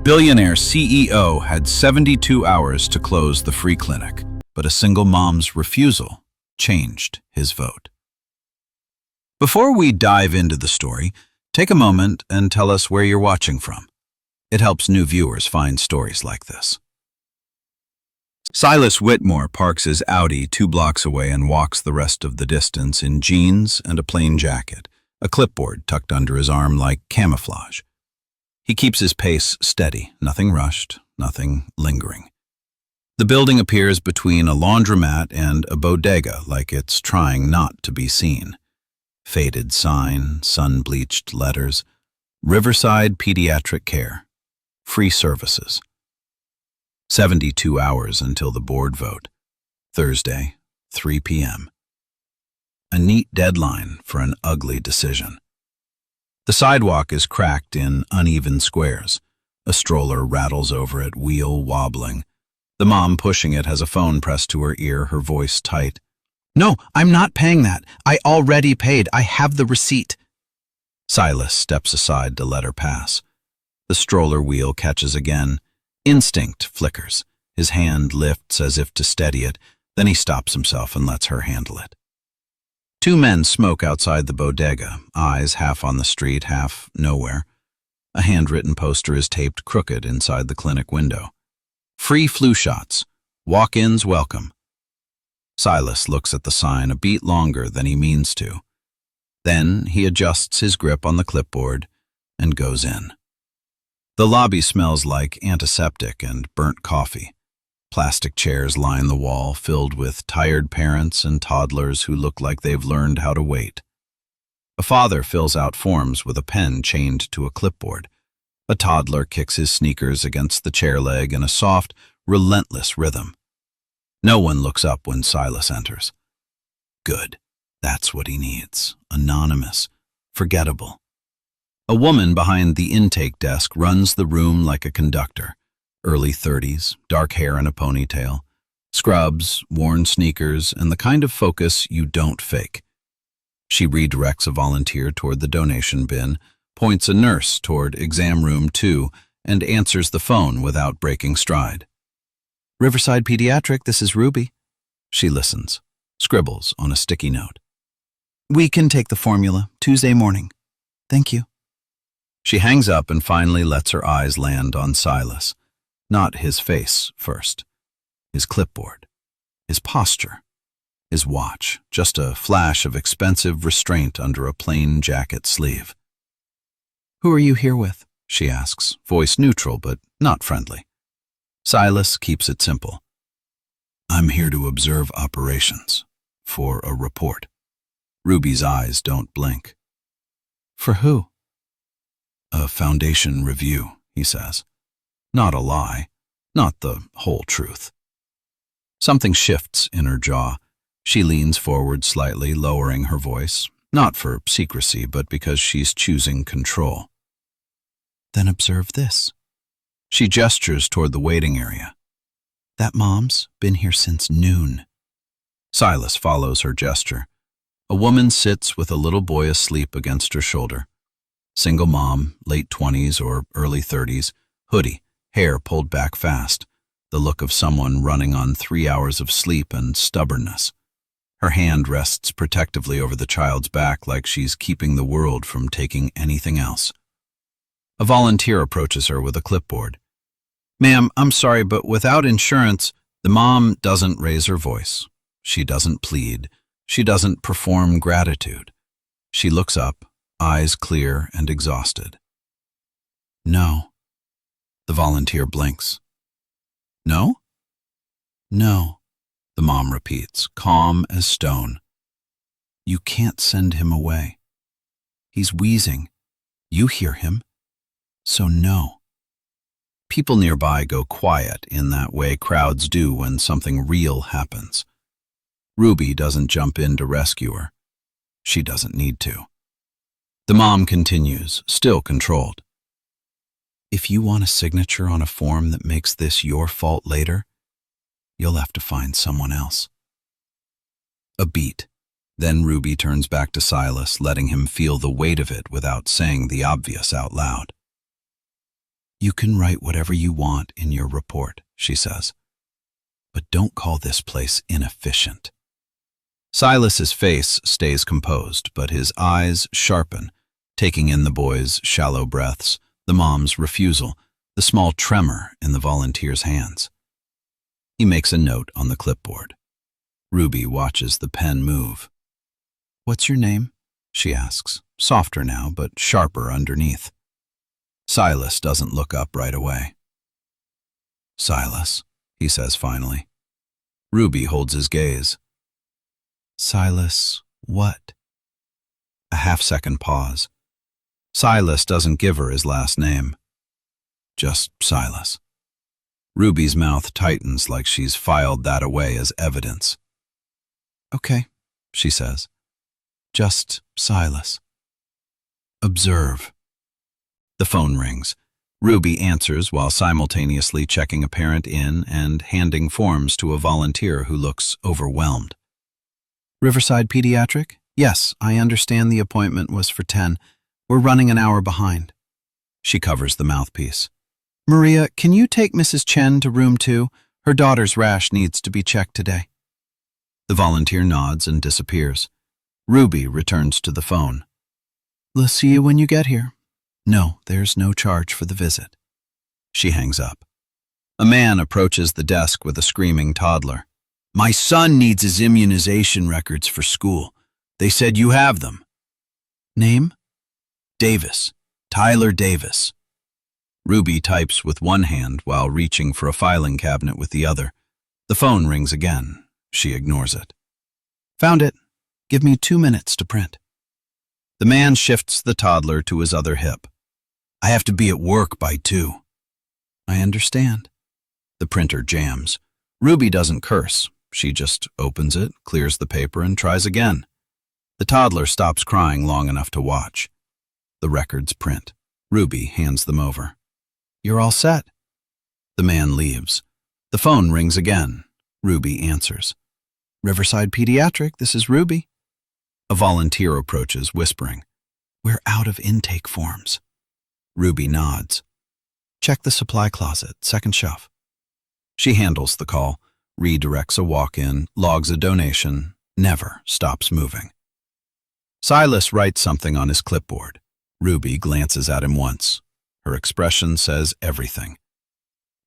Billionaire CEO had 72 hours to close the free clinic, but a single mom's refusal changed his vote. Before we dive into the story, take a moment and tell us where you're watching from. It helps new viewers find stories like this. Silas Whitmore parks his Audi 2 blocks away and walks the rest of the distance in jeans and a plain jacket, a clipboard tucked under his arm like camouflage. He keeps his pace steady, nothing rushed, nothing lingering. The building appears between a laundromat and a bodega like it's trying not to be seen. Faded sign, sun-bleached letters, Riverside Pediatric Care, free services. 72 hours until the board vote, Thursday, 3 p.m. A neat deadline for an ugly decision. The sidewalk is cracked in uneven squares. A stroller rattles over it, wheel wobbling. The mom pushing it has a phone pressed to her ear, her voice tight. "No, I'm not paying that. I already paid. I have the receipt." Silas steps aside to let her pass. The stroller wheel catches again. Instinct flickers. His hand lifts as if to steady it, then he stops himself and lets her handle it. 2 men smoke outside the bodega, eyes half on the street, half nowhere. A handwritten poster is taped crooked inside the clinic window. Free flu shots. Walk-ins welcome. Silas looks at the sign a beat longer than he means to. Then he adjusts his grip on the clipboard and goes in. The lobby smells like antiseptic and burnt coffee. Plastic chairs line the wall, filled with tired parents and toddlers who look like they've learned how to wait. A father fills out forms with a pen chained to a clipboard. A toddler kicks his sneakers against the chair leg in a soft, relentless rhythm. No one looks up when Silas enters. Good. That's what he needs. Anonymous. Forgettable. A woman behind the intake desk runs the room like a conductor. Early 30s, dark hair in a ponytail, scrubs, worn sneakers, and the kind of focus you don't fake. She redirects a volunteer toward the donation bin, points a nurse toward exam room 2, and answers the phone without breaking stride. "Riverside Pediatric, this is Ruby." She listens, scribbles on a sticky note. "We can take the formula Tuesday morning. Thank you." She hangs up and finally lets her eyes land on Silas. Not his face first. His clipboard. His posture. His watch. Just a flash of expensive restraint under a plain jacket sleeve. "Who are you here with?" she asks, voice neutral but not friendly. Silas keeps it simple. "I'm here to observe operations. For a report." Ruby's eyes don't blink. "For who?" "A foundation review," he says. Not a lie, not the whole truth. Something shifts in her jaw. She leans forward slightly, lowering her voice, not for secrecy, but because she's choosing control. "Then observe this." She gestures toward the waiting area. "That mom's been here since noon." Silas follows her gesture. A woman sits with a little boy asleep against her shoulder. Single mom, late 20s or early 30s, hoodie, hair pulled back fast, the look of someone running on 3 hours of sleep and stubbornness. Her hand rests protectively over the child's back like she's keeping the world from taking anything else. A volunteer approaches her with a clipboard. "Ma'am, I'm sorry, but without insurance..." The mom doesn't raise her voice. She doesn't plead. She doesn't perform gratitude. She looks up, eyes clear and exhausted. "No." The volunteer blinks. "No?" "No," the mom repeats, calm as stone. "You can't send him away. He's wheezing. You hear him. So no." People nearby go quiet in that way crowds do when something real happens. Ruby doesn't jump in to rescue her. She doesn't need to. The mom continues, still controlled. "If you want a signature on a form that makes this your fault later, you'll have to find someone else." A beat. Then Ruby turns back to Silas, letting him feel the weight of it without saying the obvious out loud. You can write whatever you want in your report, she says, but don't call this place inefficient. Silas's face stays composed, but his eyes sharpen, taking in the boy's shallow breaths, the mom's refusal, the small tremor in the volunteer's hands. He makes a note on the clipboard. Ruby watches the pen move. "What's your name?" she asks, softer now, but sharper underneath. Silas doesn't look up right away. "Silas," he says finally. Ruby holds his gaze. "Silas, what?" A half-second pause. Silas doesn't give her his last name. Just Silas. Ruby's mouth tightens like she's filed that away as evidence. "Okay," she says. "Just Silas." "Observe." The phone rings. Ruby answers while simultaneously checking a parent in and handing forms to a volunteer who looks overwhelmed. "Riverside Pediatric? Yes, I understand the appointment was for 10. We're running an hour behind." She covers the mouthpiece. "Maria, can you take Mrs. Chen to room 2? Her daughter's rash needs to be checked today." The volunteer nods and disappears. Ruby returns to the phone. "We'll see you when you get here." "No, there's no charge for the visit." She hangs up. A man approaches the desk with a screaming toddler. "My son needs his immunization records for school. They said you have them." "Name?" "Davis. Tyler Davis." Ruby types with one hand while reaching for a filing cabinet with the other. The phone rings again. She ignores it. "Found it. Give me 2 minutes to print." The man shifts the toddler to his other hip. "I have to be at work by 2. "I understand." The printer jams. Ruby doesn't curse. She just opens it, clears the paper, and tries again. The toddler stops crying long enough to watch. The records print. Ruby hands them over. "You're all set." The man leaves. The phone rings again. Ruby answers. "Riverside Pediatric, this is Ruby." A volunteer approaches, whispering, "We're out of intake forms." Ruby nods. "Check the supply closet, second shelf." She handles the call, redirects a walk-in, logs a donation, never stops moving. Silas writes something on his clipboard. Ruby glances at him once. Her expression says everything.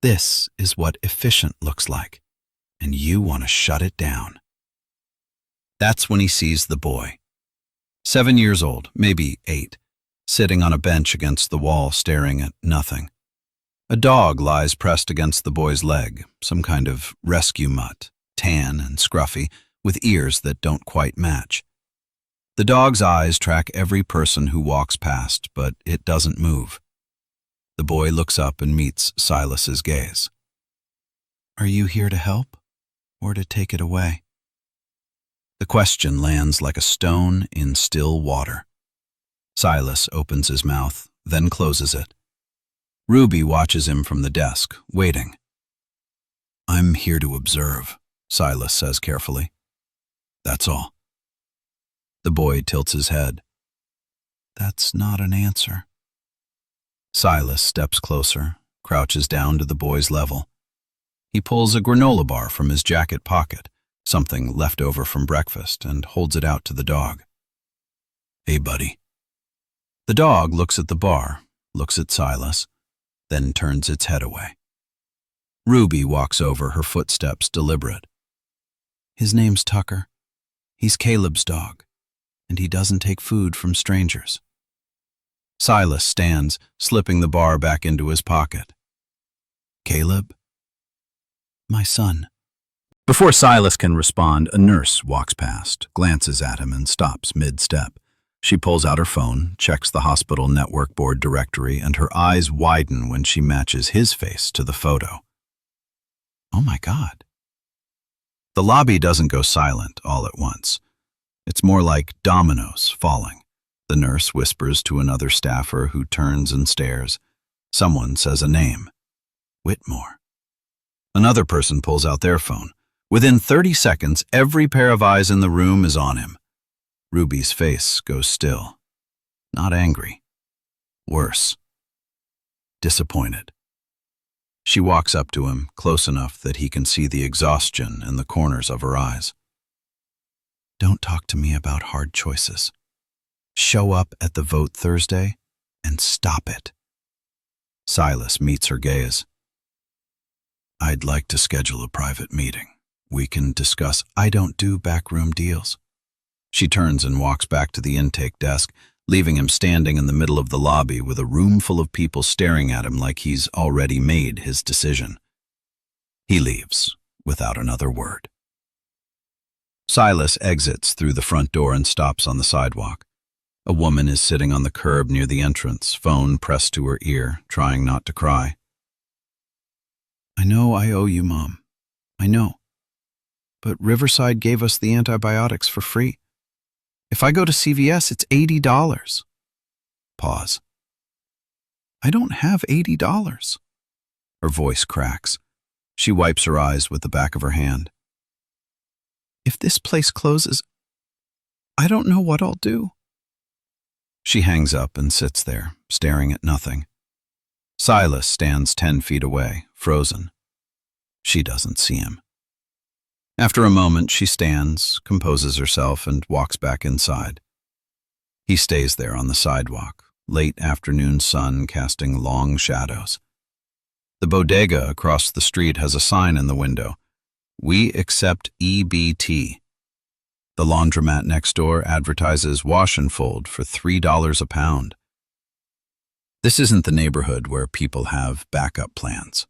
This is what efficient looks like, and you want to shut it down. That's when he sees the boy. 7 years old, maybe 8, sitting on a bench against the wall staring at nothing. A dog lies pressed against the boy's leg, some kind of rescue mutt, tan and scruffy, with ears that don't quite match. The dog's eyes track every person who walks past, but it doesn't move. The boy looks up and meets Silas's gaze. "Are you here to help, or to take it away?" The question lands like a stone in still water. Silas opens his mouth, then closes it. Ruby watches him from the desk, waiting. "I'm here to observe," Silas says carefully. "That's all." The boy tilts his head. "That's not an answer." Silas steps closer, crouches down to the boy's level. He pulls a granola bar from his jacket pocket, something left over from breakfast, and holds it out to the dog. "Hey, buddy." The dog looks at the bar, looks at Silas, then turns its head away. Ruby walks over, her footsteps deliberate. "His name's Tucker. He's Caleb's dog, and he doesn't take food from strangers." Silas stands, slipping the bar back into his pocket. "Caleb?" "My son." Before Silas can respond, a nurse walks past, glances at him, and stops mid-step. She pulls out her phone, checks the hospital network board directory, and her eyes widen when she matches his face to the photo. Oh my God. The lobby doesn't go silent all at once. It's more like dominoes falling. The nurse whispers to another staffer who turns and stares. Someone says a name. Whitmore. Another person pulls out their phone. Within 30 seconds, every pair of eyes in the room is on him. Ruby's face goes still. Not angry. Worse. Disappointed. She walks up to him, close enough that he can see the exhaustion in the corners of her eyes. Don't talk to me about hard choices. Show up at the vote Thursday and stop it. Silas meets her gaze. I'd like to schedule a private meeting. We can discuss. I don't do backroom deals. She turns and walks back to the intake desk, leaving him standing in the middle of the lobby with a room full of people staring at him like he's already made his decision. He leaves without another word. Silas exits through the front door and stops on the sidewalk. A woman is sitting on the curb near the entrance, phone pressed to her ear, trying not to cry. I know I owe you, Mom. I know. But Riverside gave us the antibiotics for free. If I go to CVS, it's $80. Pause. I don't have $80. Her voice cracks. She wipes her eyes with the back of her hand. If this place closes, I don't know what I'll do. She hangs up and sits there, staring at nothing. Silas stands 10 feet away, frozen. She doesn't see him. After a moment, she stands, composes herself, and walks back inside. He stays there on the sidewalk, late afternoon sun casting long shadows. The bodega across the street has a sign in the window. We accept EBT. The laundromat next door advertises wash and fold for $3 a pound. This isn't the neighborhood where people have backup plans.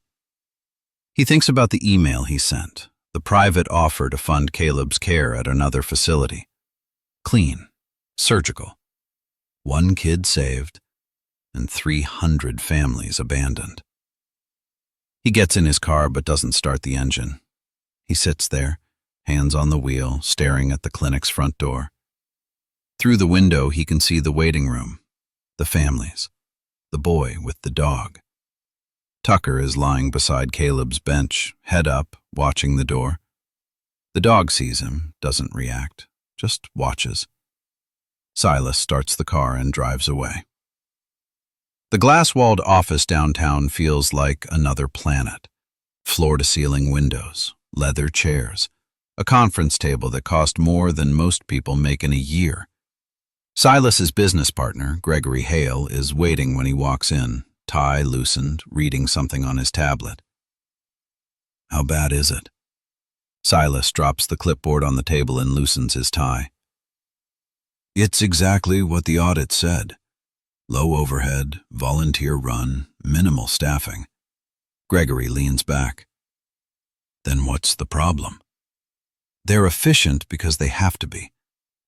He thinks about the email he sent, the private offer to fund Caleb's care at another facility. Clean, surgical. 1 kid saved, and 300 families abandoned. He gets in his car but doesn't start the engine. He sits there, hands on the wheel, staring at the clinic's front door. Through the window, he can see the waiting room, the families, the boy with the dog. Tucker is lying beside Caleb's bench, head up, watching the door. The dog sees him, doesn't react, just watches. Silas starts the car and drives away. The glass-walled office downtown feels like another planet. Floor-to-ceiling windows, leather chairs, a conference table that cost more than most people make in a year. Silas's business partner, Gregory Hale, is waiting when he walks in, tie loosened, reading something on his tablet. How bad is it? Silas drops the clipboard on the table and loosens his tie. It's exactly what the audit said. Low overhead, volunteer run, minimal staffing. Gregory leans back. Then what's the problem? They're efficient because they have to be.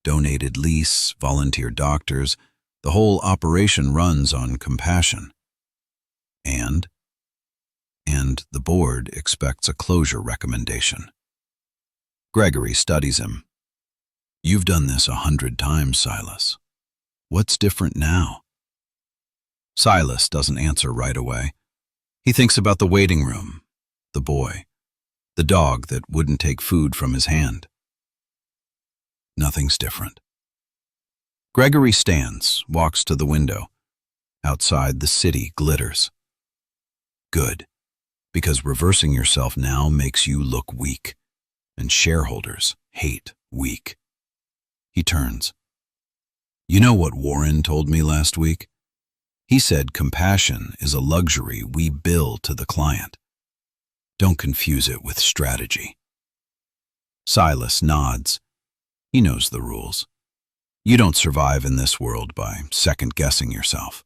Donated lease, volunteer doctors, the whole operation runs on compassion. And the board expects a closure recommendation. Gregory studies him. You've done this 100 times, Silas. What's different now? Silas doesn't answer right away. He thinks about the waiting room, the boy, the dog that wouldn't take food from his hand. Nothing's different. Gregory stands, walks to the window. Outside, the city glitters. Good, because reversing yourself now makes you look weak, and shareholders hate weak. He turns. You know what Warren told me last week? He said compassion is a luxury we bill to the client. Don't confuse it with strategy. Silas nods. He knows the rules. You don't survive in this world by second-guessing yourself.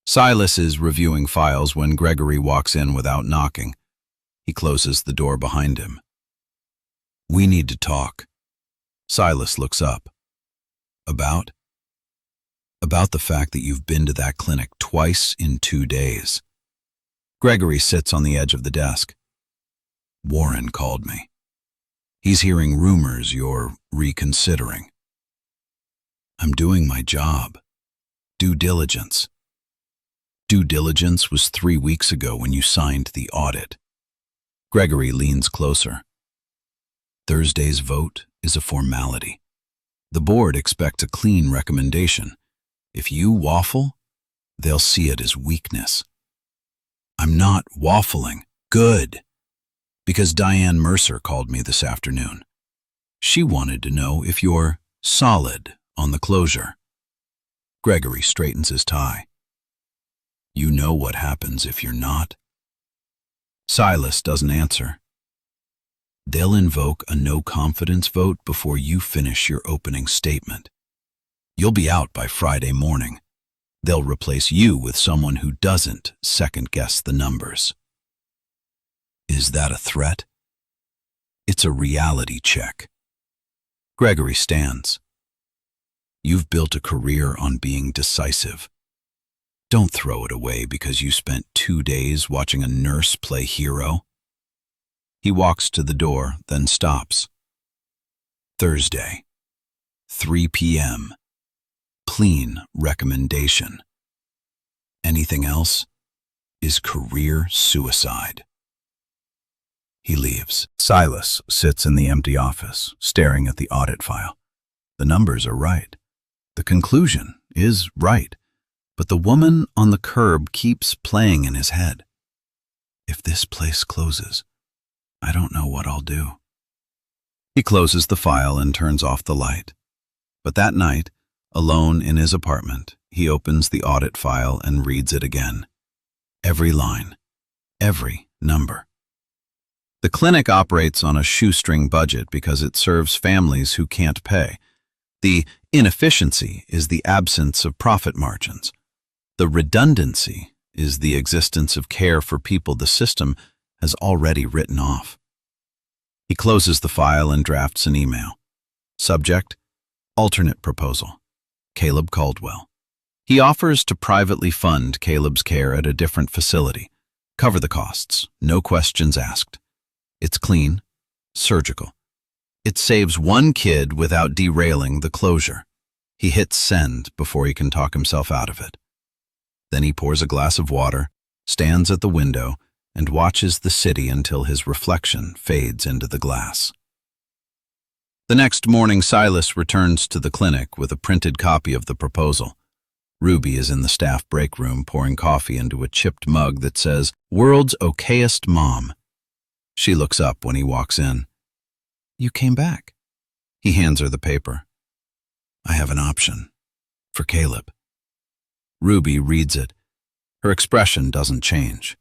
Silas is reviewing files when Gregory walks in without knocking. He closes the door behind him. We need to talk. Silas looks up. About the fact that you've been to that clinic twice in 2 days. Gregory sits on the edge of the desk. Warren called me. He's hearing rumors you're reconsidering. I'm doing my job. Due diligence. Due diligence was 3 weeks ago when you signed the audit. Gregory leans closer. Thursday's vote is a formality. The board expects a clean recommendation. If you waffle, they'll see it as weakness. I'm not waffling. Good. Because Diane Mercer called me this afternoon. She wanted to know if you're solid on the closure. Gregory straightens his tie. You know what happens if you're not? Silas doesn't answer. They'll invoke a no-confidence vote before you finish your opening statement. You'll be out by Friday morning. They'll replace you with someone who doesn't second-guess the numbers. Is that a threat? It's a reality check. Gregory stands. You've built a career on being decisive. Don't throw it away because you spent 2 days watching a nurse play hero. He walks to the door, then stops. Thursday, 3 p.m. Clean recommendation. Anything else is career suicide. He leaves. Silas sits in the empty office, staring at the audit file. The numbers are right. The conclusion is right. But the woman on the curb keeps playing in his head. If this place closes, I don't know what I'll do. He closes the file and turns off the light. But that night, alone in his apartment, he opens the audit file and reads it again. Every line, every number. The clinic operates on a shoestring budget because it serves families who can't pay. The inefficiency is the absence of profit margins. The redundancy is the existence of care for people the system has already written off. He closes the file and drafts an email. Subject, alternate proposal. Caleb Caldwell. He offers to privately fund Caleb's care at a different facility. Cover the costs, no questions asked. It's clean, surgical. It saves one kid without derailing the closure. He hits send before he can talk himself out of it. Then he pours a glass of water, stands at the window, and watches the city until his reflection fades into the glass. The next morning, Silas returns to the clinic with a printed copy of the proposal. Ruby is in the staff break room pouring coffee into a chipped mug that says, "World's okayest mom." She looks up when he walks in. "You came back." He hands her the paper. "I have an option. For Caleb." Ruby reads it. Her expression doesn't change.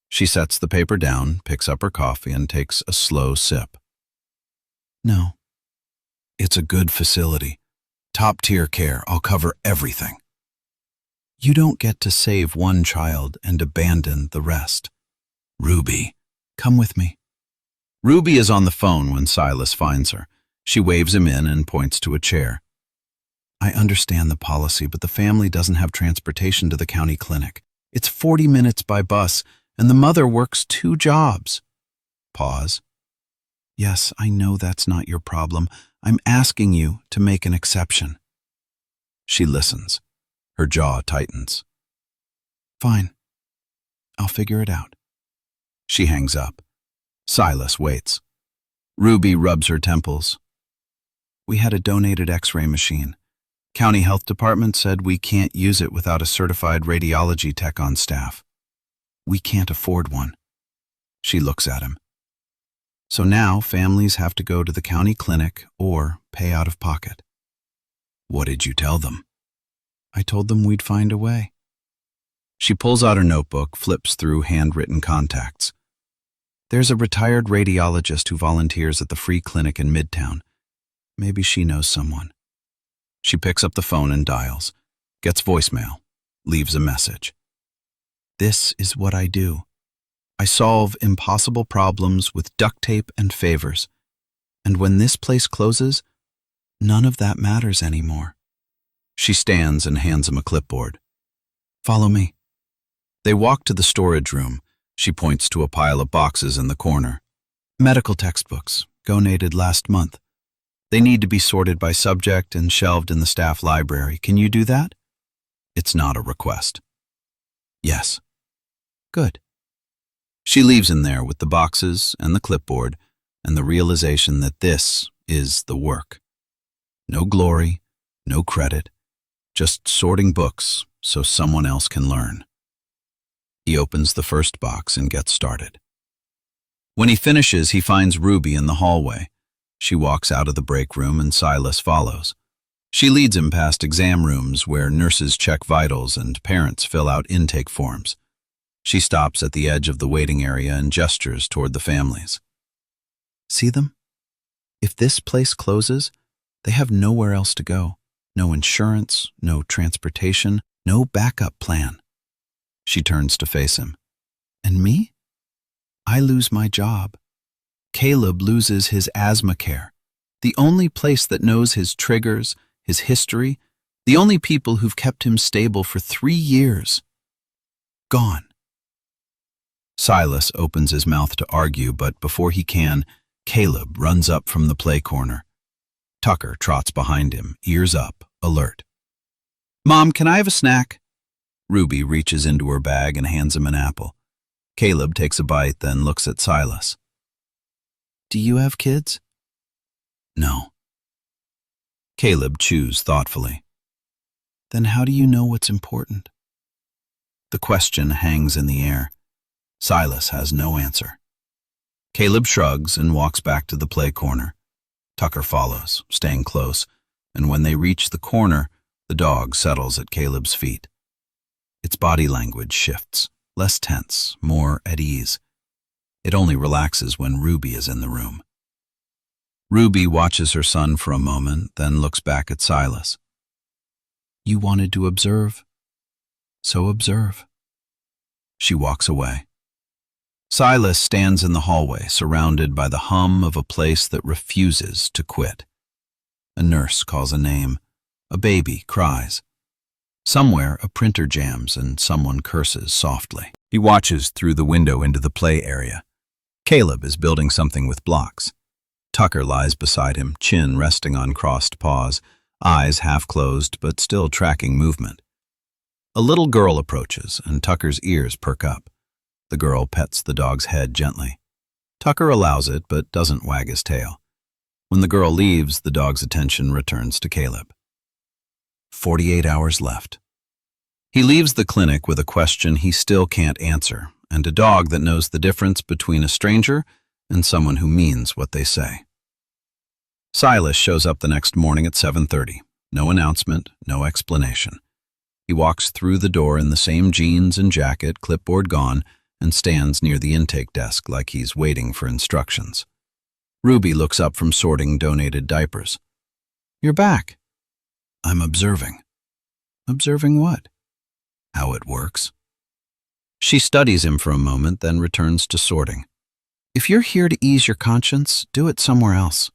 She sets the paper down, picks up her coffee, and takes a slow sip. "No. It's a good facility. Top-tier care. I'll cover everything." "You don't get to save one child and abandon the rest." "Ruby, come with me." Ruby is on the phone when Silas finds her. She waves him in and points to a chair. "I understand the policy, but the family doesn't have transportation to the county clinic. It's 40 minutes by bus, and the mother works 2 jobs. Pause. "Yes, I know that's not your problem. I'm asking you to make an exception." She listens. Her jaw tightens. "Fine. I'll figure it out." She hangs up. Silas waits. Ruby rubs her temples. "We had a donated X-ray machine. County Health Department said we can't use it without a certified radiology tech on staff. We can't afford one." She looks at him. "So now families have to go to the county clinic or pay out of pocket." "What did you tell them?" "I told them we'd find a way." She pulls out her notebook, flips through handwritten contacts. "There's a retired radiologist who volunteers at the free clinic in Midtown. Maybe she knows someone." She picks up the phone and dials, gets voicemail, leaves a message. "This is what I do. I solve impossible problems with duct tape and favors. And when this place closes, none of that matters anymore." She stands and hands him a clipboard. "Follow me." They walk to the storage room. She points to a pile of boxes in the corner. "Medical textbooks, donated last month. They need to be sorted by subject and shelved in the staff library. Can you do that?" It's not a request. "Yes." "Good." She leaves in there with the boxes and the clipboard and the realization that this is the work. No glory, no credit, just sorting books so someone else can learn. He opens the first box and gets started. When he finishes, he finds Ruby in the hallway. She walks out of the break room and Silas follows. She leads him past exam rooms where nurses check vitals and parents fill out intake forms. She stops at the edge of the waiting area and gestures toward the families. See them? If this place closes, they have nowhere else to go. No insurance, no transportation, no backup plan. She turns to face him. And me? I lose my job. Caleb loses his asthma care. The only place that knows his triggers, his history, the only people who've kept him stable for 3 years. Gone. Silas opens his mouth to argue, but before he can, Caleb runs up from the play corner. Tucker trots behind him, ears up, alert. Mom, can I have a snack? Ruby reaches into her bag and hands him an apple. Caleb takes a bite, then looks at Silas. Do you have kids? No. Caleb chews thoughtfully. Then how do you know what's important? The question hangs in the air. Silas has no answer. Caleb shrugs and walks back to the play corner. Tucker follows, staying close, and when they reach the corner, the dog settles at Caleb's feet. Its body language shifts, less tense, more at ease. It only relaxes when Ruby is in the room. Ruby watches her son for a moment, then looks back at Silas. You wanted to observe, so observe. She walks away. Silas stands in the hallway, surrounded by the hum of a place that refuses to quit. A nurse calls a name. A baby cries. Somewhere, a printer jams and someone curses softly. He watches through the window into the play area. Caleb is building something with blocks. Tucker lies beside him, chin resting on crossed paws, eyes half closed but still tracking movement. A little girl approaches, and Tucker's ears perk up. The girl pets the dog's head gently. Tucker allows it, but doesn't wag his tail. When the girl leaves, the dog's attention returns to Caleb. 48 hours left. He leaves the clinic with a question he still can't answer, and a dog that knows the difference between a stranger and someone who means what they say. Silas shows up the next morning at 7:30. No announcement, no explanation. He walks through the door in the same jeans and jacket, clipboard gone, and stands near the intake desk like he's waiting for instructions. Ruby looks up from sorting donated diapers. You're back. I'm observing. Observing what? How it works. She studies him for a moment, then returns to sorting. If you're here to ease your conscience, do it somewhere else.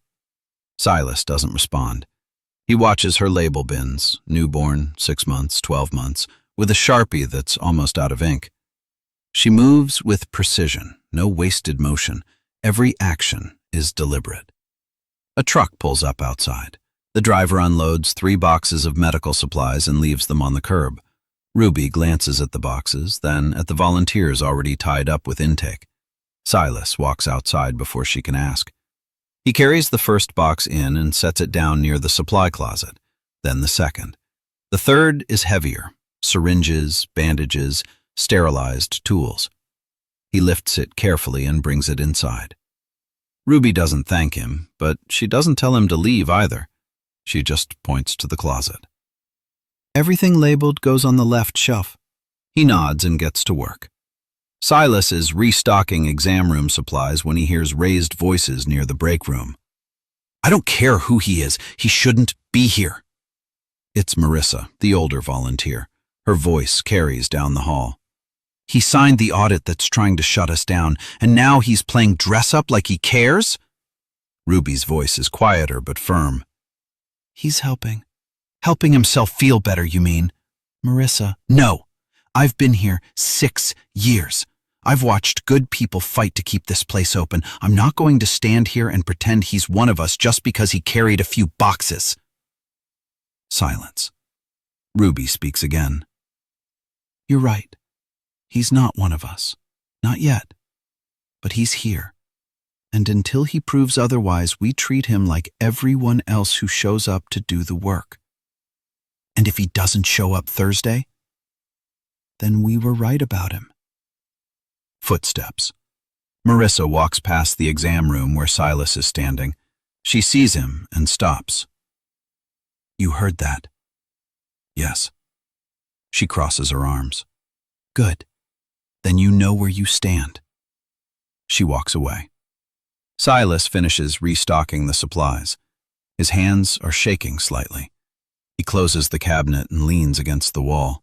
Silas doesn't respond. He watches her label bins, newborn, 6 months, 12 months, with a Sharpie that's almost out of ink. She moves with precision, no wasted motion. Every action is deliberate. A truck pulls up outside. The driver unloads 3 boxes of medical supplies and leaves them on the curb. Ruby glances at the boxes, then at the volunteers already tied up with intake. Silas walks outside before she can ask. He carries the first box in and sets it down near the supply closet, then the second. The third is heavier, syringes, bandages, sterilized tools. He lifts it carefully and brings it inside. Ruby doesn't thank him, but she doesn't tell him to leave either. She just points to the closet. Everything labeled goes on the left shelf. He nods and gets to work. Silas is restocking exam room supplies when he hears raised voices near the break room. I don't care who he is. He shouldn't be here. It's Marissa, the older volunteer. Her voice carries down the hall. He signed the audit that's trying to shut us down, and now he's playing dress-up like he cares? Ruby's voice is quieter but firm. He's helping. Helping himself feel better, you mean? Marissa, no. I've been here 6 years. I've watched good people fight to keep this place open. I'm not going to stand here and pretend he's one of us just because he carried a few boxes. Silence. Ruby speaks again. You're right. He's not one of us. Not yet. But he's here. And until he proves otherwise, we treat him like everyone else who shows up to do the work. And if he doesn't show up Thursday, then we were right about him. Footsteps. Marissa walks past the exam room where Silas is standing. She sees him and stops. "You heard that?" "Yes." She crosses her arms. "Good. Then you know where you stand." She walks away. Silas finishes restocking the supplies. His hands are shaking slightly. He closes the cabinet and leans against the wall.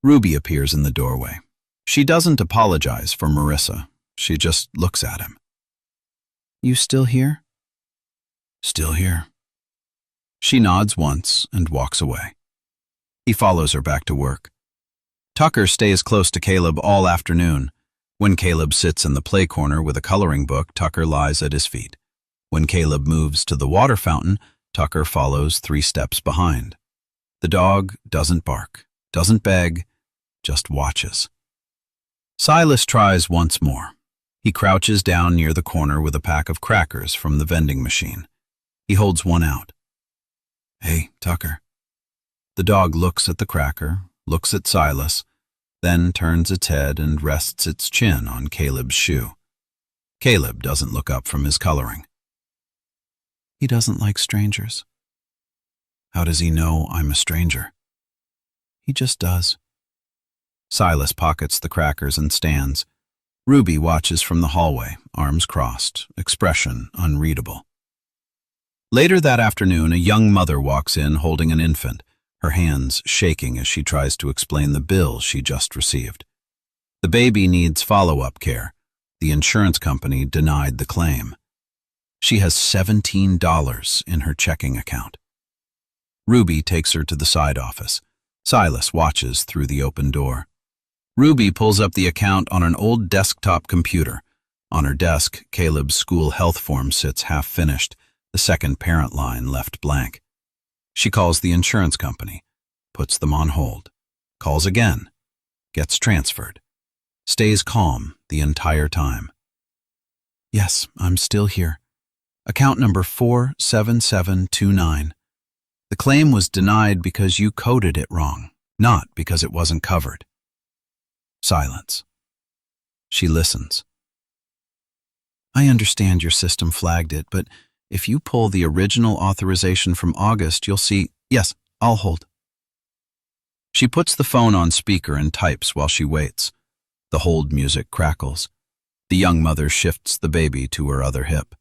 Ruby appears in the doorway. She doesn't apologize for Marissa. She just looks at him. "You still here?" "Still here." She nods once and walks away. He follows her back to work. Tucker stays close to Caleb all afternoon. When Caleb sits in the play corner with a coloring book, Tucker lies at his feet. When Caleb moves to the water fountain, Tucker follows 3 steps behind. The dog doesn't bark, doesn't beg, just watches. Silas tries once more. He crouches down near the corner with a pack of crackers from the vending machine. He holds one out. "Hey, Tucker." The dog looks at the cracker, looks at Silas, then turns its head and rests its chin on Caleb's shoe. Caleb doesn't look up from his coloring. "He doesn't like strangers." "How does he know I'm a stranger?" "He just does." Silas pockets the crackers and stands. Ruby watches from the hallway, arms crossed, expression unreadable. Later that afternoon, a young mother walks in holding an infant, her hands shaking as she tries to explain the bill she just received. The baby needs follow-up care. The insurance company denied the claim. She has $17 in her checking account. Ruby takes her to the side office. Silas watches through the open door. Ruby pulls up the account on an old desktop computer. On her desk, Caleb's school health form sits half-finished, the second parent line left blank. She calls the insurance company, puts them on hold, calls again, gets transferred, stays calm the entire time. "Yes, I'm still here. Account number 47729. The claim was denied because you coded it wrong, not because it wasn't covered." Silence. She listens. "I understand your system flagged it, but if you pull the original authorization from August, you'll see—" "Yes, I'll hold." She puts the phone on speaker and types while she waits. The hold music crackles. The young mother shifts the baby to her other hip.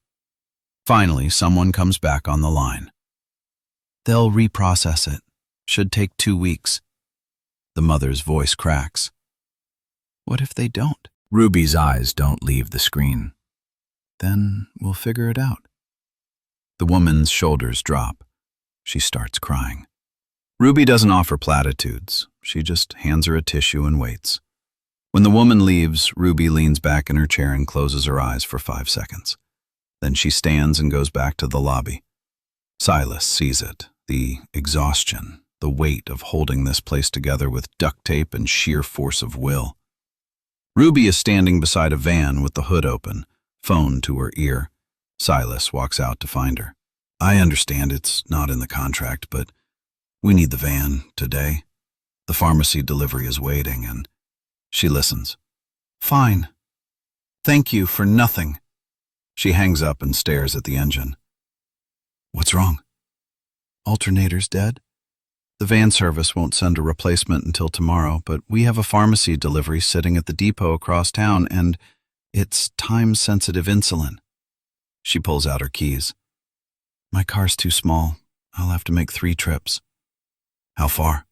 Finally, someone comes back on the line. "They'll reprocess it. Should take 2 weeks." The mother's voice cracks. "What if they don't?" Ruby's eyes don't leave the screen. "Then we'll figure it out." The woman's shoulders drop. She starts crying. Ruby doesn't offer platitudes. She just hands her a tissue and waits. When the woman leaves, Ruby leans back in her chair and closes her eyes for 5 seconds. Then she stands and goes back to the lobby. Silas sees it, the exhaustion, the weight of holding this place together with duct tape and sheer force of will. Ruby is standing beside a van with the hood open, phone to her ear. Silas walks out to find her. "I understand it's not in the contract, but we need the van today. The pharmacy delivery is waiting," and she listens. "Fine. Thank you for nothing." She hangs up and stares at the engine. "What's wrong?" "Alternator's dead. The van service won't send a replacement until tomorrow, but we have a pharmacy delivery sitting at the depot across town, and it's time-sensitive insulin." She pulls out her keys. "My car's too small. I'll have to make 3 trips. "How far?"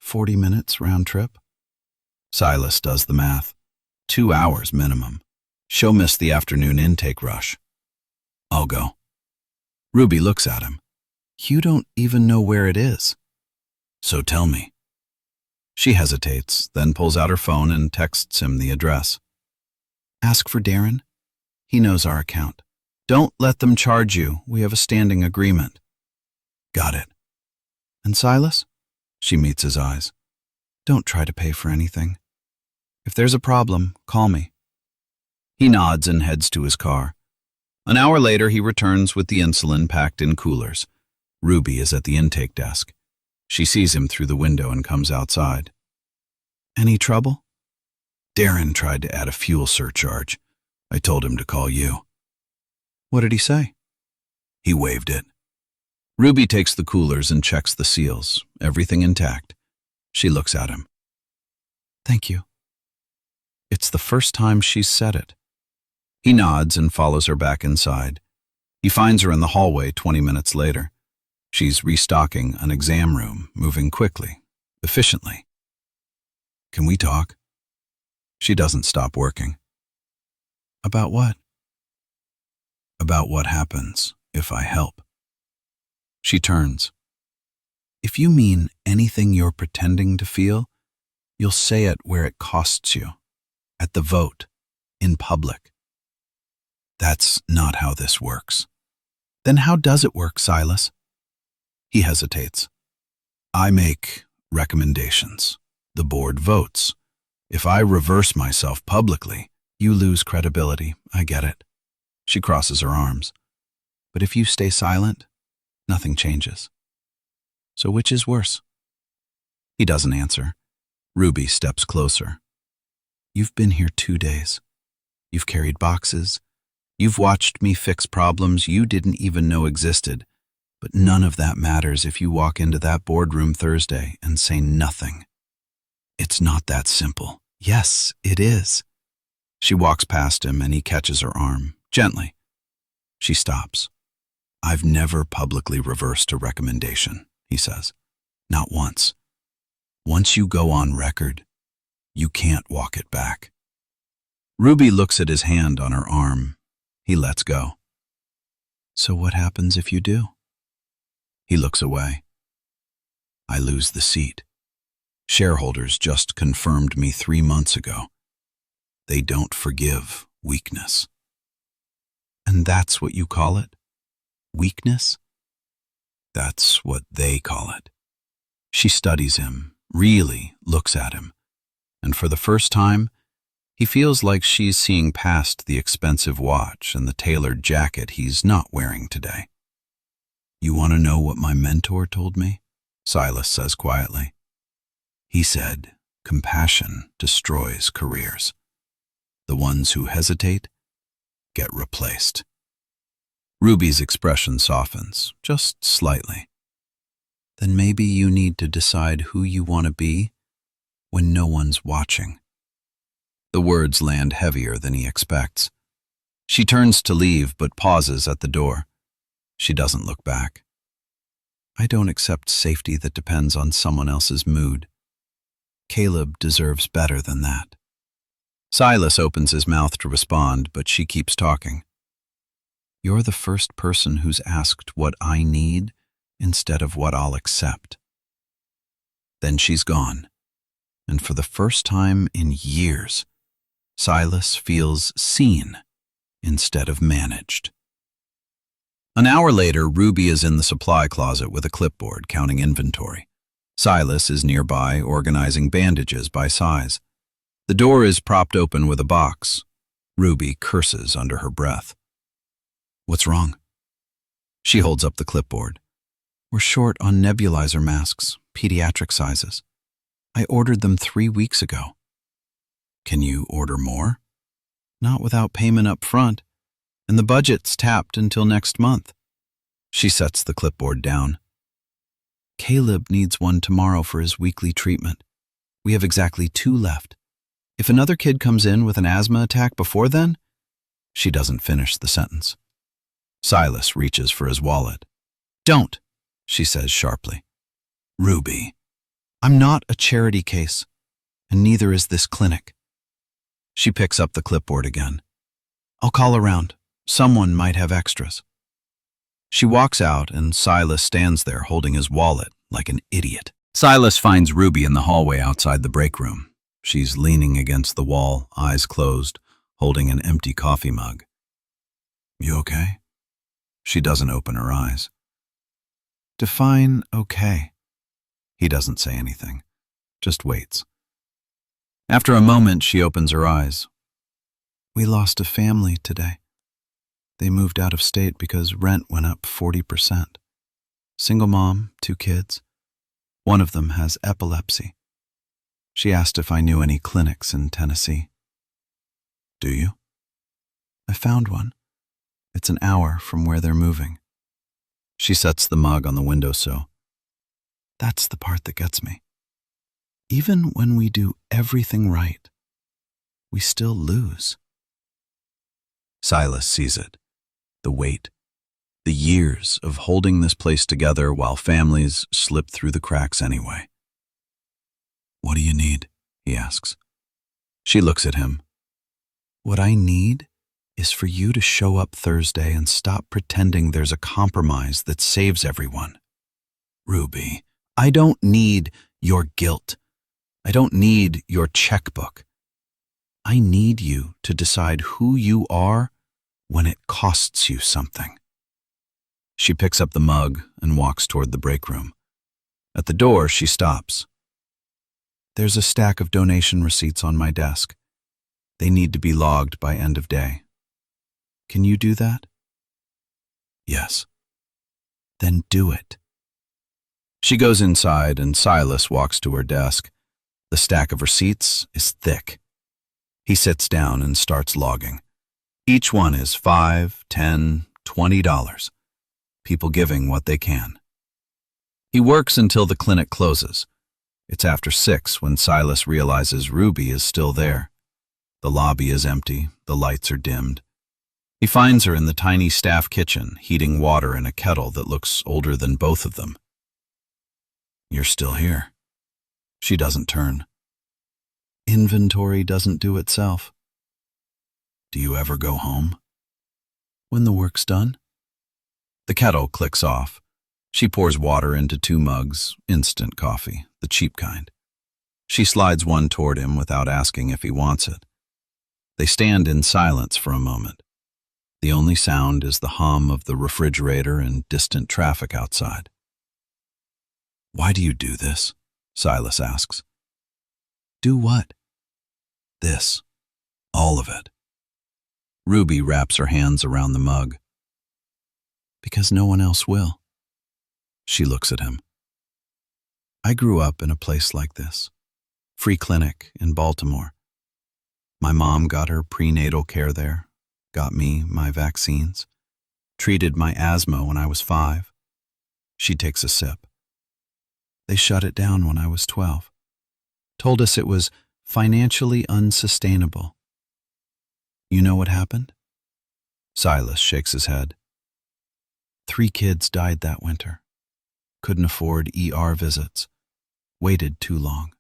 40 minutes round trip." Silas does the math. 2 hours minimum. She'll miss the afternoon intake rush. "I'll go." Ruby looks at him. "You don't even know where it is." "So tell me." She hesitates, then pulls out her phone and texts him the address. "Ask for Darren. He knows our account. Don't let them charge you. We have a standing agreement." "Got it." "And Silas?" She meets his eyes. "Don't try to pay for anything. If there's a problem, call me." He nods and heads to his car. An hour later, he returns with the insulin packed in coolers. Ruby is at the intake desk. She sees him through the window and comes outside. "Any trouble?" Darren tried to add a fuel surcharge. I told him to call you. What did he say? He waived it. Ruby takes the coolers and checks the seals, everything intact. She looks at him. Thank you. It's the first time she's said it. He nods and follows her back inside. He finds her in the hallway 20 minutes later. She's restocking an exam room, moving quickly, efficiently. Can we talk? She doesn't stop working. About what? About what happens if I help. She turns. If you mean anything you're pretending to feel, you'll say it where it costs you. At the vote. In public. That's not how this works. Then how does it work, Silas? He hesitates. I make recommendations. The board votes. If I reverse myself publicly, you lose credibility. I get it. She crosses her arms. But if you stay silent, nothing changes. So which is worse? He doesn't answer. Ruby steps closer. You've been here 2 days. You've carried boxes. You've watched me fix problems you didn't even know existed. But none of that matters if you walk into that boardroom Thursday and say nothing. It's not that simple. Yes, it is. She walks past him and he catches her arm, gently. She stops. I've never publicly reversed a recommendation, he says. Not once. Once you go on record, you can't walk it back. Ruby looks at his hand on her arm. He lets go. So what happens if you do? He looks away. I lose the seat. Shareholders just confirmed me 3 months ago. They don't forgive weakness. And that's what you call it? Weakness? That's what they call it. She studies him, really looks at him. And for the first time, he feels like she's seeing past the expensive watch and the tailored jacket he's not wearing today. You want to know what my mentor told me? Silas says quietly. He said, compassion destroys careers. The ones who hesitate get replaced. Ruby's expression softens, just slightly. Then maybe you need to decide who you want to be when no one's watching. The words land heavier than he expects. She turns to leave but pauses at the door. She doesn't look back. I don't accept safety that depends on someone else's mood. Caleb deserves better than that. Silas opens his mouth to respond, but she keeps talking. You're the first person who's asked what I need instead of what I'll accept. Then she's gone, and for the first time in years, Silas feels seen instead of managed. An hour later, Ruby is in the supply closet with a clipboard counting inventory. Silas is nearby, organizing bandages by size. The door is propped open with a box. Ruby curses under her breath. What's wrong? She holds up the clipboard. We're short on nebulizer masks, pediatric sizes. I ordered them 3 weeks ago. Can you order more? Not without payment up front, and the budget's tapped until next month. She sets the clipboard down. Caleb needs one tomorrow for his weekly treatment. We have exactly 2 left. If another kid comes in with an asthma attack before then, she doesn't finish the sentence. Silas reaches for his wallet. Don't, she says sharply. Ruby, I'm not a charity case, and neither is this clinic. She picks up the clipboard again. I'll call around. Someone might have extras. She walks out, and Silas stands there holding his wallet like an idiot. Silas finds Ruby in the hallway outside the break room. She's leaning against the wall, eyes closed, holding an empty coffee mug. You okay? She doesn't open her eyes. Define okay. He doesn't say anything, just waits. After a moment, she opens her eyes. We lost a family today. They moved out of state because rent went up 40%. Single mom, 2 kids. One of them has epilepsy. She asked if I knew any clinics in Tennessee. Do you? I found one. It's an hour from where they're moving. She sets the mug on the windowsill. That's the part that gets me. Even when we do everything right, we still lose. Silas sees it. The weight. The years of holding this place together while families slip through the cracks anyway. What do you need? He asks. She looks at him. What I need is for you to show up Thursday and stop pretending there's a compromise that saves everyone. Ruby, I don't need your guilt. I don't need your checkbook. I need you to decide who you are when it costs you something. She picks up the mug and walks toward the break room. At the door, she stops. There's a stack of donation receipts on my desk. They need to be logged by end of day. Can you do that? Yes. Then do it. She goes inside and Silas walks to her desk. The stack of receipts is thick. He sits down and starts logging. Each one is $5, $10, $20. People giving what they can. He works until the clinic closes. It's after 6 when Silas realizes Ruby is still there. The lobby is empty, the lights are dimmed. He finds her in the tiny staff kitchen, heating water in a kettle that looks older than both of them. You're still here. She doesn't turn. Inventory doesn't do itself. Do you ever go home? When the work's done? The kettle clicks off. She pours water into 2 mugs, instant coffee, the cheap kind. She slides one toward him without asking if he wants it. They stand in silence for a moment. The only sound is the hum of the refrigerator and distant traffic outside. Why do you do this? Silas asks. Do what? This. All of it. Ruby wraps her hands around the mug. Because no one else will. She looks at him. I grew up in a place like this. Free clinic in Baltimore. My mom got her prenatal care there, got me my vaccines, treated my asthma when I was 5. She takes a sip. They shut it down when I was 12. Told us it was financially unsustainable. You know what happened? Silas shakes his head. 3 kids died that winter. Couldn't afford ER visits. Waited too long.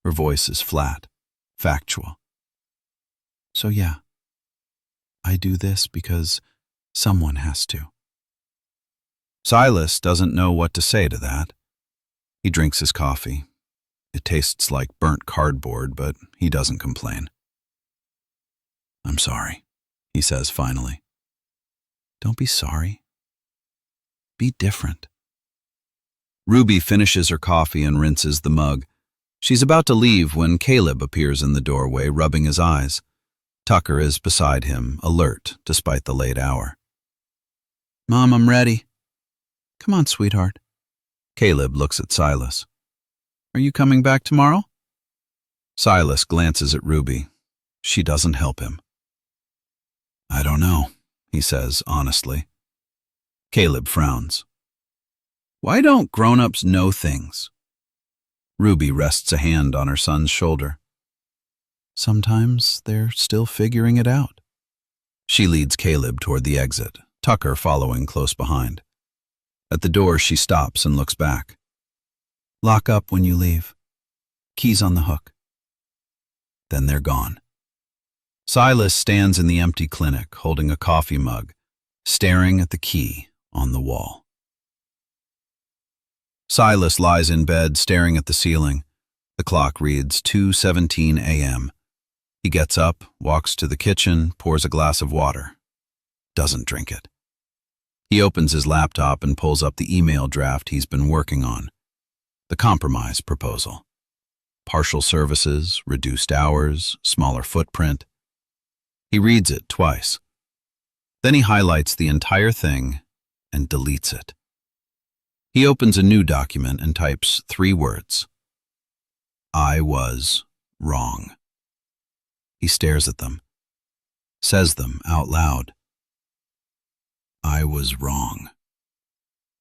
Her voice is flat, factual. So yeah, I do this because someone has to. Silas doesn't know what to say to that. He drinks his coffee. It tastes like burnt cardboard, but he doesn't complain. I'm sorry, he says finally. Don't be sorry. Be different. Ruby finishes her coffee and rinses the mug. She's about to leave when Caleb appears in the doorway, rubbing his eyes. Tucker is beside him, alert despite the late hour. Mom, I'm ready. Come on, sweetheart. Caleb looks at Silas. Are you coming back tomorrow? Silas glances at Ruby. She doesn't help him. I don't know, he says honestly. Caleb frowns. Why don't grown-ups know things? Ruby rests a hand on her son's shoulder. Sometimes they're still figuring it out. She leads Caleb toward the exit, Tucker following close behind. At the door, she stops and looks back. Lock up when you leave. Keys on the hook. Then they're gone. Silas stands in the empty clinic, holding a coffee mug, staring at the key on the wall. Silas lies in bed, staring at the ceiling. The clock reads 2:17 a.m. He gets up, walks to the kitchen, pours a glass of water. Doesn't drink it. He opens his laptop and pulls up the email draft he's been working on. The compromise proposal. Partial services, reduced hours, smaller footprint. He reads it twice. Then he highlights the entire thing and deletes it. He opens a new document and types 3 words. I was wrong. He stares at them, says them out loud. I was wrong.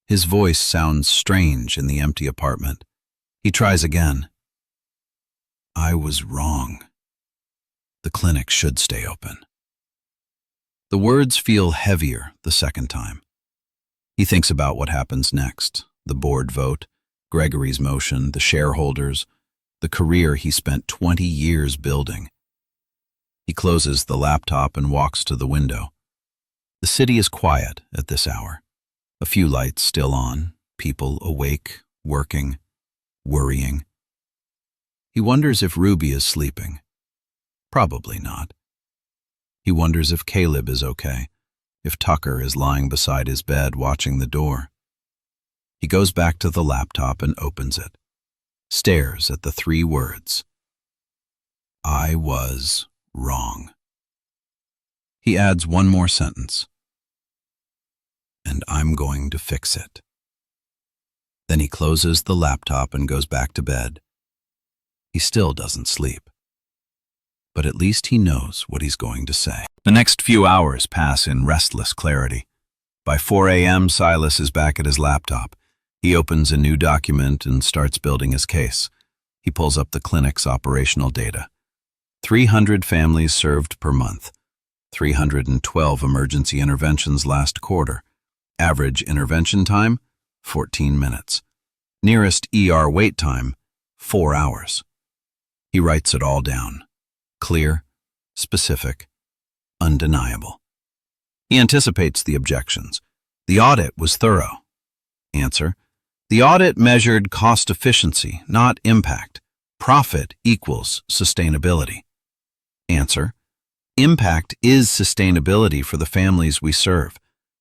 His voice sounds strange in the empty apartment. He tries again. I was wrong. The clinic should stay open. The words feel heavier the second time. He thinks about what happens next, the board vote, Gregory's motion, the shareholders, the career he spent 20 years building. He closes the laptop and walks to the window. The city is quiet at this hour. A few lights still on, people awake, working, worrying. He wonders if Ruby is sleeping. Probably not. He wonders if Caleb is okay, if Tucker is lying beside his bed watching the door. He goes back to the laptop and opens it, stares at the 3 words. I was wrong. He adds one more sentence. And I'm going to fix it. Then he closes the laptop and goes back to bed. He still doesn't sleep. But at least he knows what he's going to say. The next few hours pass in restless clarity. By 4 a.m., Silas is back at his laptop. He opens a new document and starts building his case. He pulls up the clinic's operational data. 300 families served per month. 312 emergency interventions last quarter. Average intervention time, 14 minutes. Nearest ER wait time, 4 hours. He writes it all down. Clear, specific, undeniable. He anticipates the objections. The audit was thorough. Answer: the audit measured cost efficiency, not impact. Profit equals sustainability. Answer: impact is sustainability for the families we serve.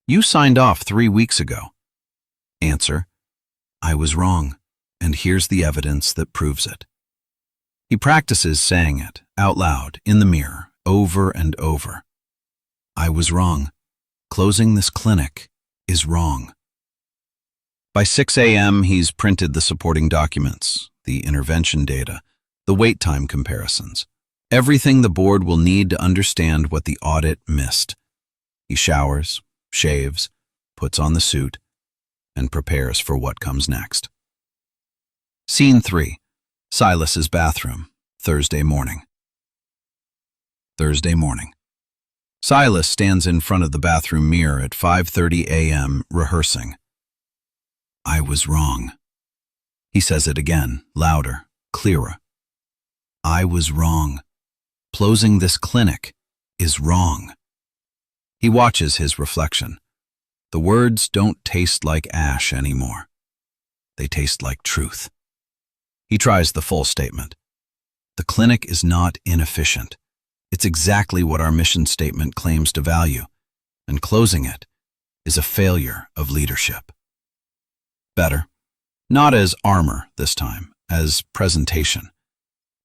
You signed off 3 weeks ago. Answer: I was wrong, and here's the evidence that proves it. He practices saying it out loud in the mirror over and over. I was wrong. Closing this clinic is wrong. By 6 a.m., he's printed the supporting documents, the intervention data, the wait time comparisons, everything the board will need to understand what the audit missed. He showers, shaves, puts on the suit, and prepares for what comes next. Scene 3. Silas's bathroom, Thursday morning. Thursday morning. Silas stands in front of the bathroom mirror at 5:30 a.m. rehearsing. I was wrong. He says it again, louder, clearer. I was wrong. Closing this clinic is wrong. He watches his reflection. The words don't taste like ash anymore. They taste like truth. He tries the full statement. The clinic is not inefficient. It's exactly what our mission statement claims to value, and closing it is a failure of leadership. Better, not as armor this time, as presentation.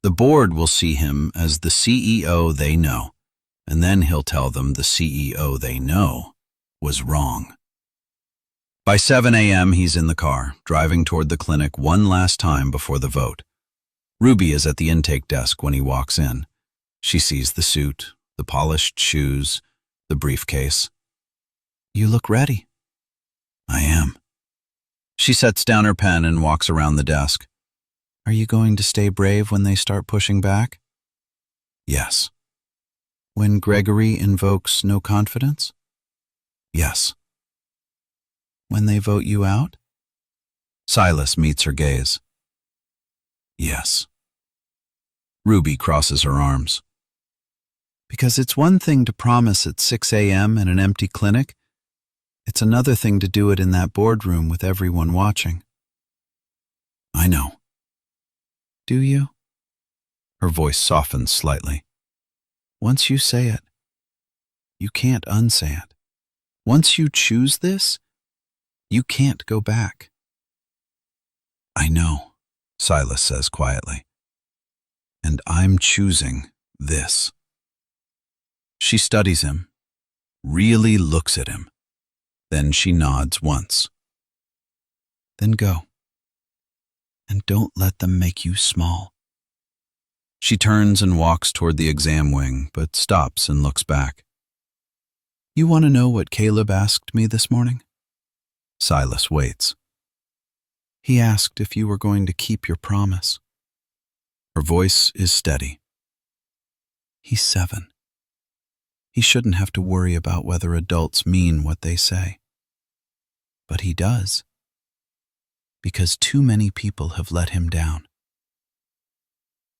The board will see him as the CEO they know, and then he'll tell them the CEO they know was wrong. By 7 a.m., he's in the car, driving toward the clinic one last time before the vote. Ruby is at the intake desk when he walks in. She sees the suit, the polished shoes, the briefcase. You look ready. I am. She sets down her pen and walks around the desk. Are you going to stay brave when they start pushing back? Yes. When Gregory invokes no confidence? Yes. When they vote you out? Silas meets her gaze. Yes. Ruby crosses her arms. Because it's one thing to promise at 6 a.m. in an empty clinic. It's another thing to do it in that boardroom with everyone watching. I know. Do you? Her voice softens slightly. Once you say it, you can't unsay it. Once you choose this, you can't go back. I know, Silas says quietly. And I'm choosing this. She studies him, really looks at him. Then she nods once. Then go. And don't let them make you small. She turns and walks toward the exam wing, but stops and looks back. You want to know what Caleb asked me this morning? Silas waits. He asked if you were going to keep your promise. Her voice is steady. He's 7. He shouldn't have to worry about whether adults mean what they say. But he does. Because too many people have let him down.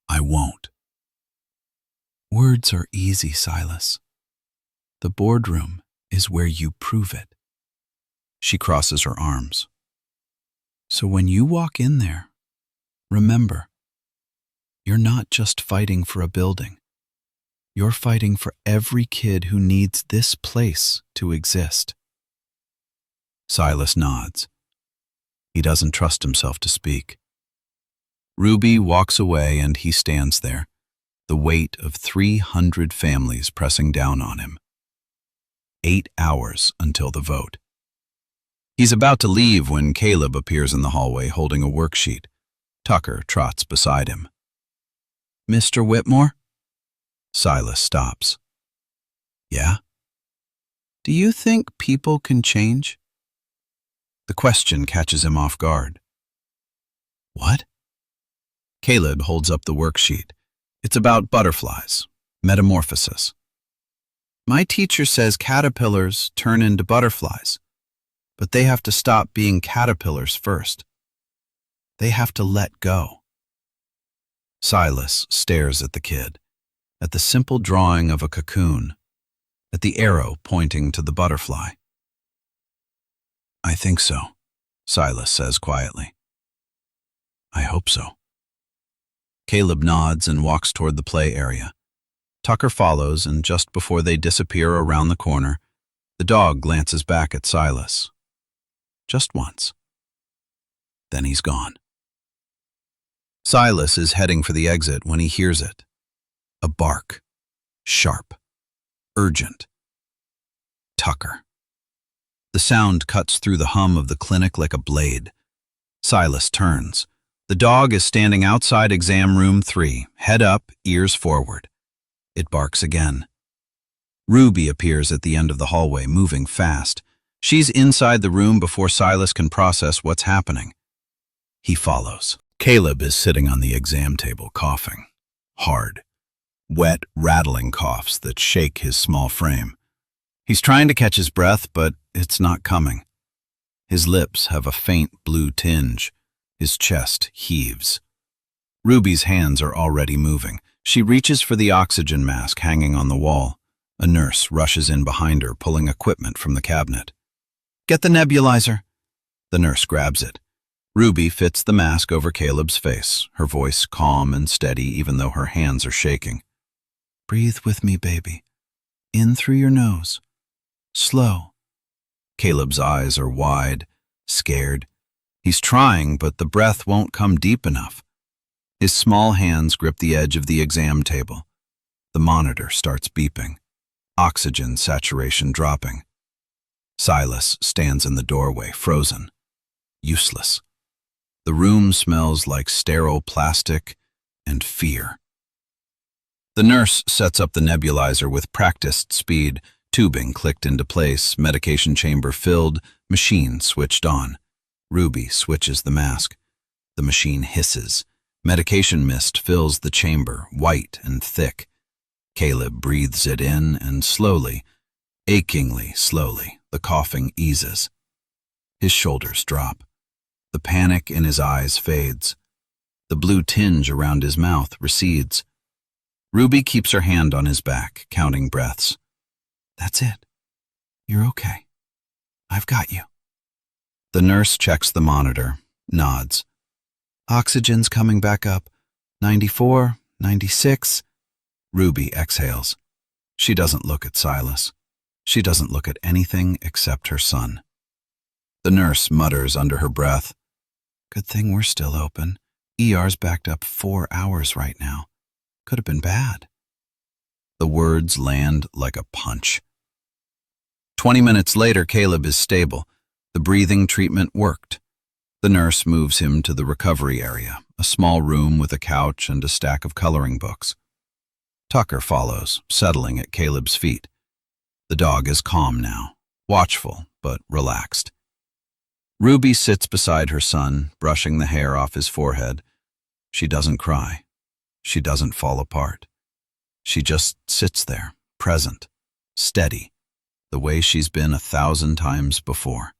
I won't. Words are easy, Silas. The boardroom is where you prove it. She crosses her arms. So when you walk in there, remember, you're not just fighting for a building. You're fighting for every kid who needs this place to exist. Silas nods. He doesn't trust himself to speak. Ruby walks away and he stands there, the weight of 300 families pressing down on him. 8 hours until the vote. He's about to leave when Caleb appears in the hallway holding a worksheet. Tucker trots beside him. Mr. Whitmore? Silas stops. Yeah? Do you think people can change? The question catches him off guard. What? Caleb holds up the worksheet. It's about butterflies, metamorphosis. My teacher says caterpillars turn into butterflies, but they have to stop being caterpillars first. They have to let go. Silas stares at the kid, at the simple drawing of a cocoon, at the arrow pointing to the butterfly. I think so, Silas says quietly. I hope so. Caleb nods and walks toward the play area. Tucker follows, and just before they disappear around the corner, the dog glances back at Silas. Just once. Then he's gone. Silas is heading for the exit when he hears it. A bark. Sharp. Urgent. Tucker. The sound cuts through the hum of the clinic like a blade. Silas turns. The dog is standing outside exam room 3, head up, ears forward. It barks again. Ruby appears at the end of the hallway, moving fast. She's inside the room before Silas can process what's happening. He follows. Caleb is sitting on the exam table, coughing. Hard. Wet, rattling coughs that shake his small frame. He's trying to catch his breath, but it's not coming. His lips have a faint blue tinge. His chest heaves. Ruby's hands are already moving. She reaches for the oxygen mask hanging on the wall. A nurse rushes in behind her, pulling equipment from the cabinet. Get the nebulizer. The nurse grabs it. Ruby fits the mask over Caleb's face, her voice calm and steady even though her hands are shaking. Breathe with me, baby. In through your nose. Slow. Caleb's eyes are wide, scared. He's trying, but the breath won't come deep enough. His small hands grip the edge of the exam table. The monitor starts beeping. Oxygen saturation dropping. Silas stands in the doorway, frozen. Useless. The room smells like sterile plastic and fear. The nurse sets up the nebulizer with practiced speed. Tubing clicked into place, medication chamber filled, machine switched on. Ruby switches the mask. The machine hisses. Medication mist fills the chamber, white and thick. Caleb breathes it in, and slowly, achingly slowly, the coughing eases. His shoulders drop. The panic in his eyes fades. The blue tinge around his mouth recedes. Ruby keeps her hand on his back, counting breaths. That's it. You're okay. I've got you. The nurse checks the monitor, nods. Oxygen's coming back up. 94, 96. Ruby exhales. She doesn't look at Silas. She doesn't look at anything except her son. The nurse mutters under her breath. Good thing we're still open. ER's backed up 4 hours right now. Could have been bad. The words land like a punch. 20 minutes later, Caleb is stable. The breathing treatment worked. The nurse moves him to the recovery area, a small room with a couch and a stack of coloring books. Tucker follows, settling at Caleb's feet. The dog is calm now, watchful but relaxed. Ruby sits beside her son, brushing the hair off his forehead. She doesn't cry. She doesn't fall apart. She just sits there, present, steady, the way she's been 1,000 times before.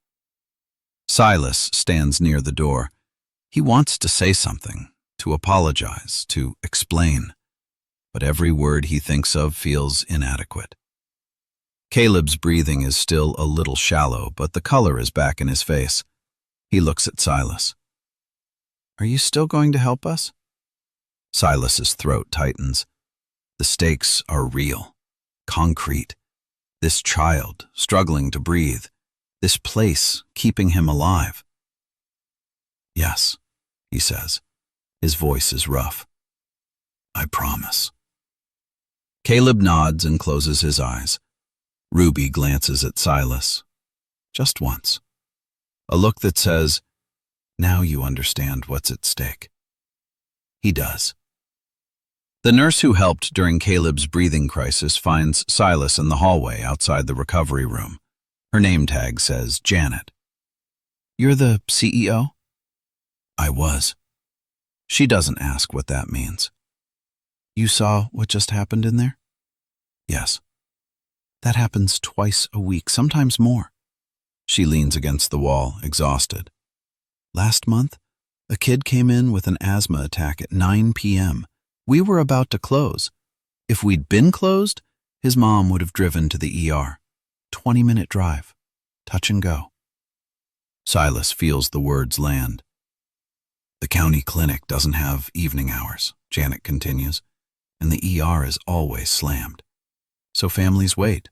Silas stands near the door. He wants to say something, to apologize, to explain, but every word he thinks of feels inadequate. Caleb's breathing is still a little shallow, but the color is back in his face. He looks at Silas. "Are you still going to help us?" Silas's throat tightens. The stakes are real, concrete. This child struggling to breathe, this place keeping him alive. "Yes," he says. His voice is rough. "I promise." Caleb nods and closes his eyes. Ruby glances at Silas. Just once. A look that says, "Now you understand what's at stake." He does. The nurse who helped during Caleb's breathing crisis finds Silas in the hallway outside the recovery room. Her name tag says Janet. "You're the CEO?" "I was." She doesn't ask what that means. "You saw what just happened in there?" "Yes." "That happens twice a week, sometimes more." She leans against the wall, exhausted. "Last month, a kid came in with an asthma attack at 9 p.m. We were about to close. If we'd been closed, his mom would have driven to the ER. 20-minute drive. Touch and go." Silas feels the words land. "The county clinic doesn't have evening hours," Janet continues, "and the ER is always slammed. So families wait.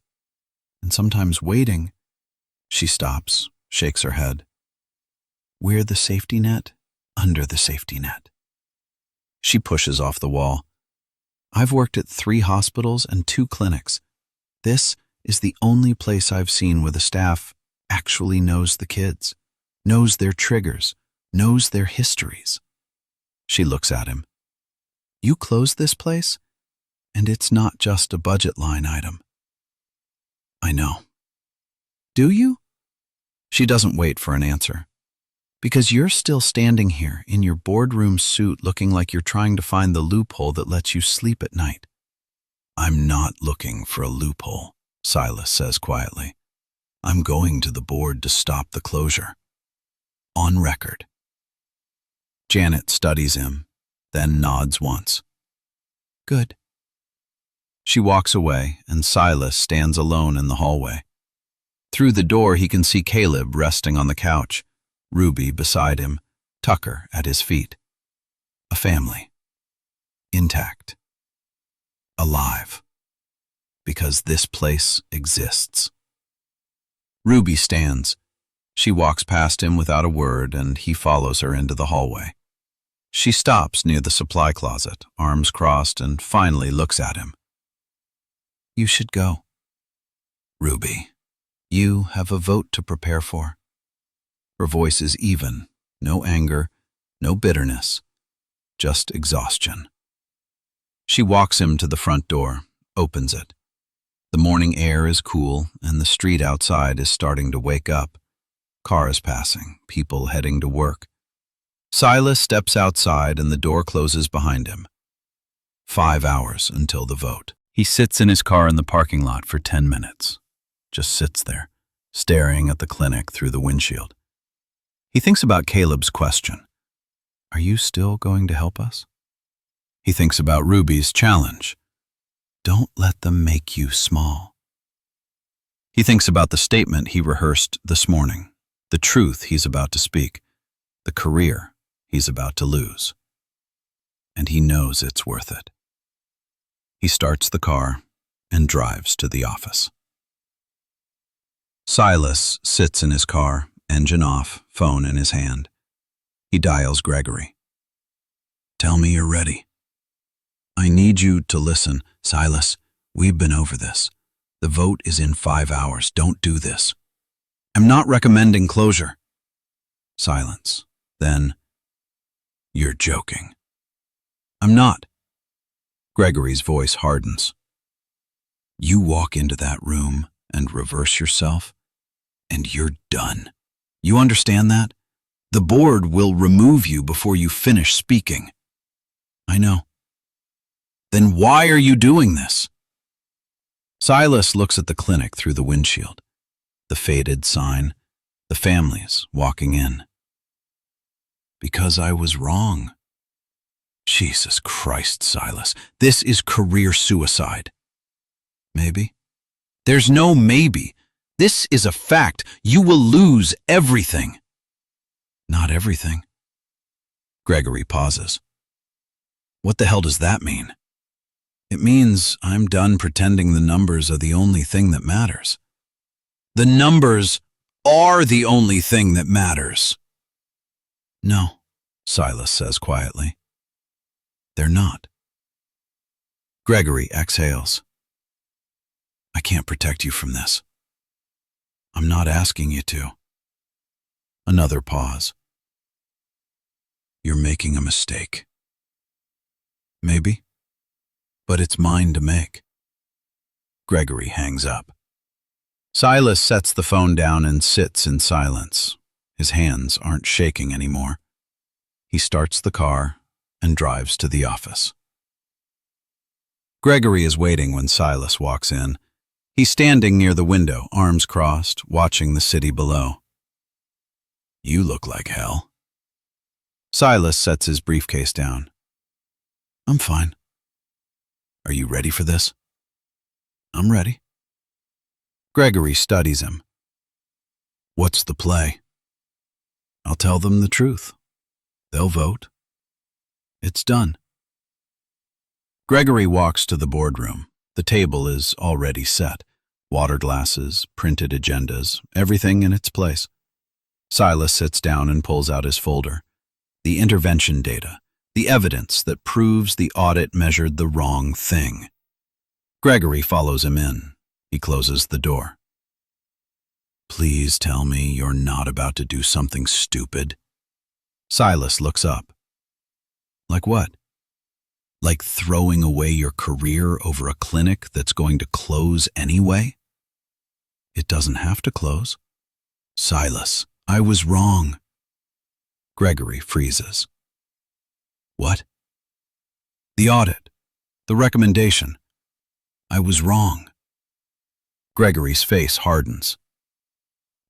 And sometimes waiting..." She stops, shakes her head. "We're the safety net under the safety net." She pushes off the wall. "I've worked at 3 hospitals and 2 clinics. This is the only place I've seen where the staff actually knows the kids, knows their triggers, knows their histories." She looks at him. "You closed this place, and it's not just a budget line item." "I know." "Do you?" She doesn't wait for an answer. "Because you're still standing here in your boardroom suit looking like you're trying to find the loophole that lets you sleep at night." "I'm not looking for a loophole," Silas says quietly. "I'm going to the board to stop the closure. On record." Janet studies him, then nods once. "Good." She walks away, and Silas stands alone in the hallway. Through the door, he can see Caleb resting on the couch, Ruby beside him, Tucker at his feet. A family. Intact. Alive. Because this place exists. Ruby stands. She walks past him without a word, and he follows her into the hallway. She stops near the supply closet, arms crossed, and finally looks at him. "You should go." "Ruby, you have a vote to prepare for." Her voice is even, no anger, no bitterness, just exhaustion. She walks him to the front door, opens it. The morning air is cool, and the street outside is starting to wake up. Cars passing, people heading to work. Silas steps outside and the door closes behind him. 5 hours until the vote. He sits in his car in the parking lot for 10 minutes. Just sits there, staring at the clinic through the windshield. He thinks about Caleb's question. "Are you still going to help us?" He thinks about Ruby's challenge. "Don't let them make you small." He thinks about the statement he rehearsed this morning, the truth he's about to speak, the career he's about to lose. And he knows it's worth it. He starts the car and drives to the office. Silas sits in his car, engine off, phone in his hand. He dials Gregory. "Tell me you're ready." "I need you to listen, Silas. We've been over this. The vote is in 5 hours. Don't do this." "I'm not recommending closure." Silence. Then, You're joking. I'm not. Gregory's voice hardens. You walk into that room and reverse yourself, and you're done. You understand that? The board will remove you before you finish speaking. I know. Then why are you doing this? Silas looks at the clinic through the windshield. The faded sign, the families walking in. Because I was wrong. Jesus Christ, Silas, this is career suicide. Maybe? There's no maybe. This is a fact. You will lose everything. Not everything. Gregory pauses. What the hell does that mean? It means I'm done pretending the numbers are the only thing that matters. The numbers are the only thing that matters. No, Silas says quietly. They're not. Gregory exhales. I can't protect you from this. I'm not asking you to. Another pause. You're making a mistake. Maybe, but it's mine to make. Gregory hangs up. Silas sets the phone down and sits in silence. His hands aren't shaking anymore. He starts the car and drives to the office. Gregory is waiting when Silas walks in. He's standing near the window, arms crossed, watching the city below. You look like hell. Silas sets his briefcase down. I'm fine. Are you ready for this? I'm ready. Gregory studies him. What's the play? I'll tell them the truth. They'll vote. It's done. Gregory walks to the boardroom. The table is already set. Water glasses, printed agendas, everything in its place. Silas sits down and pulls out his folder. The intervention data, the evidence that proves the audit measured the wrong thing. Gregory follows him in. He closes the door. Please tell me you're not about to do something stupid. Silas looks up. Like what? Like throwing away your career over a clinic that's going to close anyway? It doesn't have to close. Silas, I was wrong. Gregory freezes. What? The audit. The recommendation. I was wrong. Gregory's face hardens.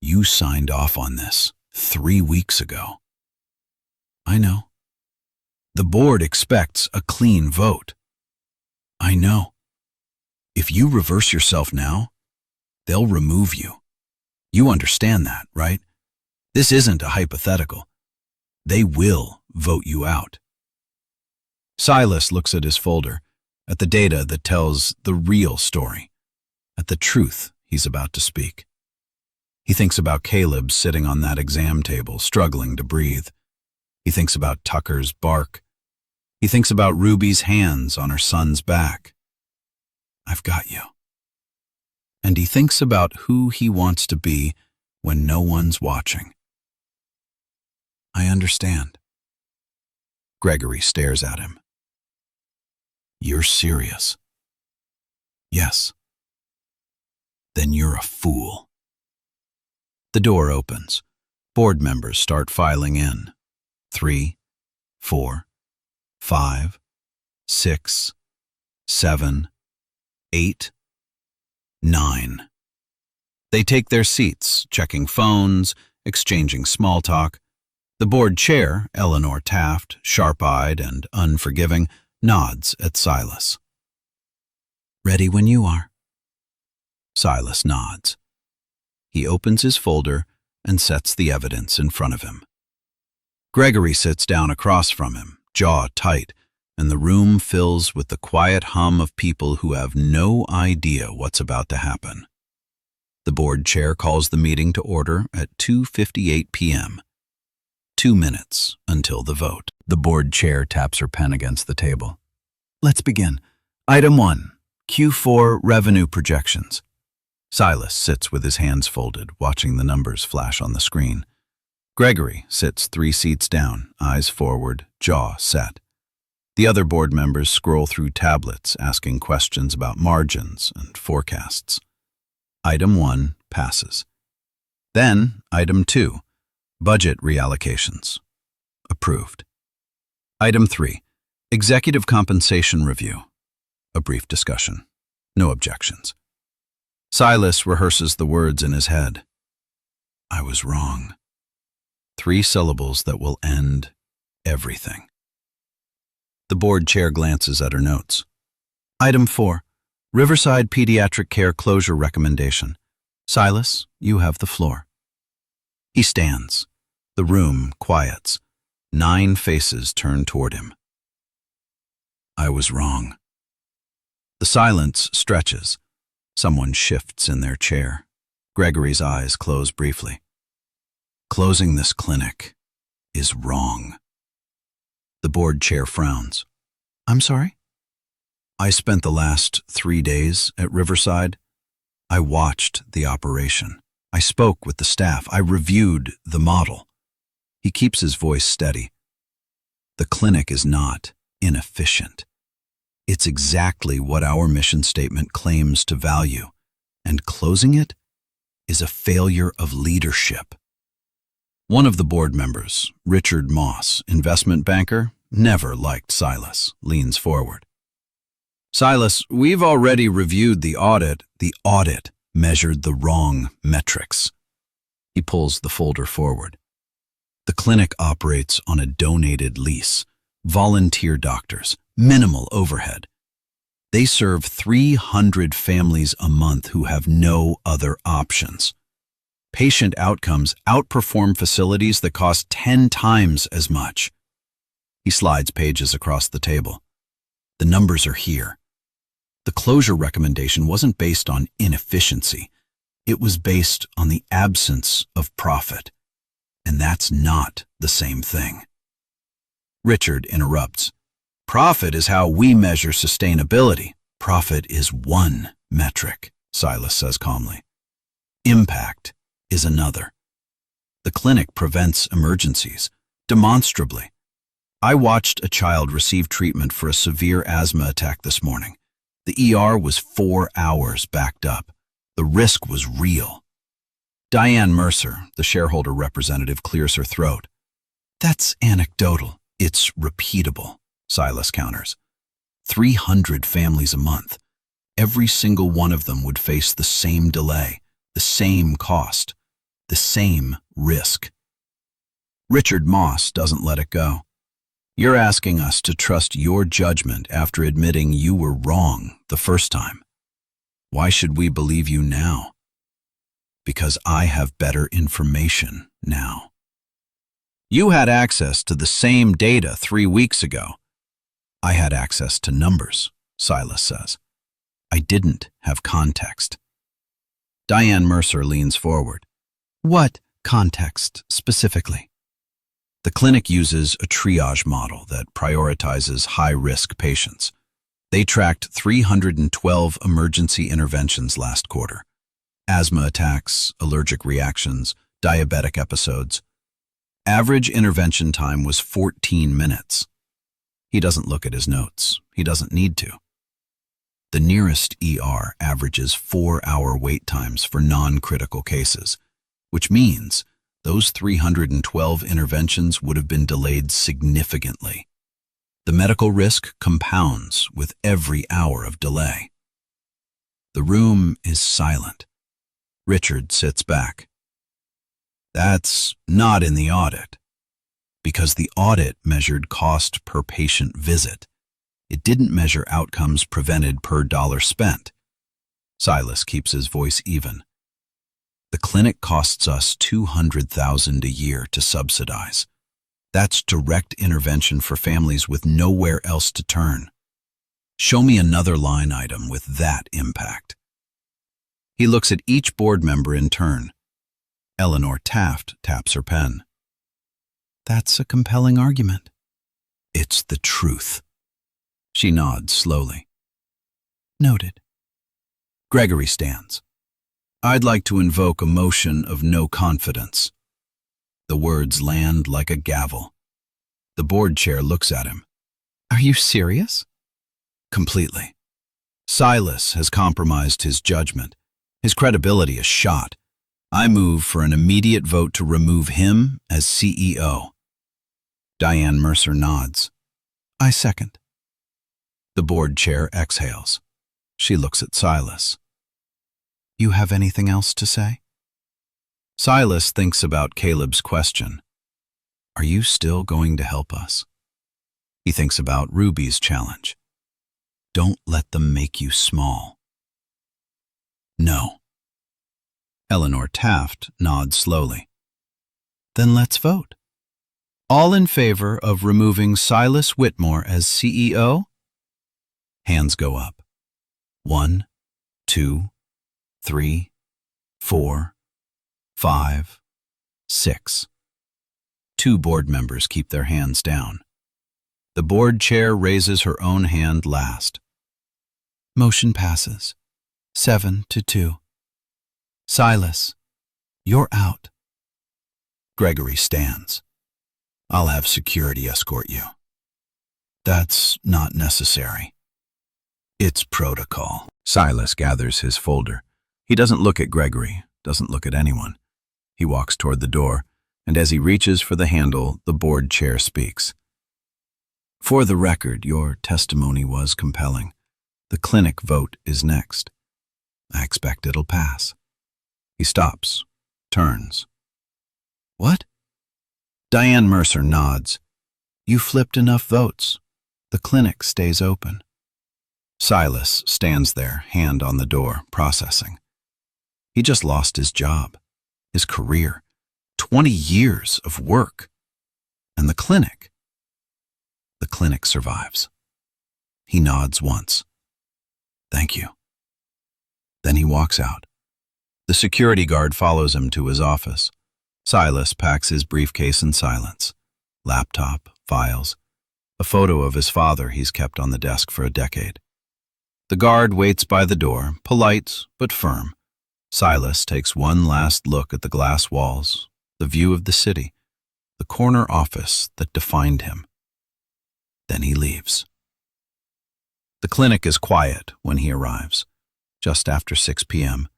You signed off on this 3 weeks ago. I know. The board expects a clean vote. I know. If you reverse yourself now, they'll remove you. You understand that, right? This isn't a hypothetical. They will vote you out. Silas looks at his folder, at the data that tells the real story, at the truth he's about to speak. He thinks about Caleb sitting on that exam table, struggling to breathe. He thinks about Tucker's bark. He thinks about Ruby's hands on her son's back. I've got you. And he thinks about who he wants to be when no one's watching. I understand. Gregory stares at him. You're serious? Yes. Then you're a fool. The door opens. Board members start filing in. 3, 4, 5, 6, 7, 8, 9. They take their seats, checking phones, exchanging small talk. The board chair, Eleanor Taft, sharp-eyed and unforgiving, nods at Silas. Ready when you are. Silas nods. He opens his folder and sets the evidence in front of him. Gregory sits down across from him, jaw tight, and the room fills with the quiet hum of people who have no idea what's about to happen. The board chair calls the meeting to order at 2:58 p.m. 2 minutes until the vote. The board chair taps her pen against the table. Let's begin. Item 1, Q4 revenue projections. Silas sits with his hands folded, watching the numbers flash on the screen. Gregory sits 3 seats down, eyes forward, jaw set. The other board members scroll through tablets asking questions about margins and forecasts. Item 1 passes. Then, Item 2, budget reallocations. Approved. Item 3, executive compensation review. A brief discussion. No objections. Silas rehearses the words in his head. I was wrong. 3 syllables that will end everything. The board chair glances at her notes. Item 4, Riverside Pediatric Care Closure Recommendation. Silas, you have the floor. He stands. The room quiets. 9 faces turn toward him. I was wrong. The silence stretches. Someone shifts in their chair. Gregory's eyes close briefly. Closing this clinic is wrong. The board chair frowns. I'm sorry? I spent the last 3 days at Riverside. I watched the operation. I spoke with the staff. I reviewed the model. He keeps his voice steady. The clinic is not inefficient. It's exactly what our mission statement claims to value, and closing it is a failure of leadership. One of the board members, Richard Moss, investment banker, never liked Silas, leans forward. Silas, we've already reviewed the audit. The audit measured the wrong metrics. He pulls the folder forward. The clinic operates on a donated lease, volunteer doctors, minimal overhead. They serve 300 families a month who have no other options. Patient outcomes outperform facilities that cost 10 times as much. He slides pages across the table. The numbers are here. The closure recommendation wasn't based on inefficiency. It was based on the absence of profit. And that's not the same thing. Richard interrupts. Profit is how we measure sustainability. Profit is one metric, Silas says calmly. Impact is another. The clinic prevents emergencies, demonstrably. I watched a child receive treatment for a severe asthma attack this morning. The ER was 4 hours backed up. The risk was real. Diane Mercer, the shareholder representative, clears her throat. That's anecdotal. It's repeatable, Silas counters. 300 families a month. Every single one of them would face the same delay, the same cost, the same risk. Richard Moss doesn't let it go. You're asking us to trust your judgment after admitting you were wrong the first time. Why should we believe you now? Because I have better information now. You had access to the same data 3 weeks ago. I had access to numbers, Silas says. I didn't have context. Diane Mercer leans forward. What context specifically? The clinic uses a triage model that prioritizes high-risk patients. They tracked 312 emergency interventions last quarter. Asthma attacks, allergic reactions, diabetic episodes. Average intervention time was 14 minutes. He doesn't look at his notes. He doesn't need to. The nearest ER averages 4-hour wait times for non-critical cases, which means those 312 interventions would have been delayed significantly. The medical risk compounds with every hour of delay. The room is silent. Richard sits back. That's not in the audit, because the audit measured cost per patient visit. It didn't measure outcomes prevented per dollar spent. Silas keeps his voice even. The clinic costs us $200,000 a year to subsidize. That's direct intervention for families with nowhere else to turn. Show me another line item with that impact. He looks at each board member in turn. Eleanor Taft taps her pen. That's a compelling argument. It's the truth. She nods slowly. Noted. Gregory stands. I'd like to invoke a motion of no confidence. The words land like a gavel. The board chair looks at him. Are you serious? Completely. Silas has compromised his judgment. His credibility is shot. I move for an immediate vote to remove him as CEO. Diane Mercer nods. I second. The board chair exhales. She looks at Silas. You have anything else to say? Silas thinks about Caleb's question. Are you still going to help us? He thinks about Ruby's challenge. Don't let them make you small. No. Eleanor Taft nods slowly. Then let's vote. All in favor of removing Silas Whitmore as CEO? Hands go up. 1, 2, 3, 4, 5, 6. 2 board members keep their hands down. The board chair raises her own hand last. Motion passes. 7-2. Silas, you're out. Gregory stands. I'll have security escort you. That's not necessary. It's protocol. Silas gathers his folder. He doesn't look at Gregory, doesn't look at anyone. He walks toward the door, and as he reaches for the handle, the board chair speaks. For the record, your testimony was compelling. The clinic vote is next. I expect it'll pass. He stops, turns. What? Diane Mercer nods. You flipped enough votes. The clinic stays open. Silas stands there, hand on the door, processing. He just lost his job, his career, 20 years of work. And the clinic. The clinic survives. He nods once. Thank you. Then he walks out. The security guard follows him to his office. Silas packs his briefcase in silence. Laptop, files, a photo of his father he's kept on the desk for a decade. The guard waits by the door, polite but firm. Silas takes one last look at the glass walls, the view of the city, the corner office that defined him. Then he leaves. The clinic is quiet when he arrives, just after 6 p.m.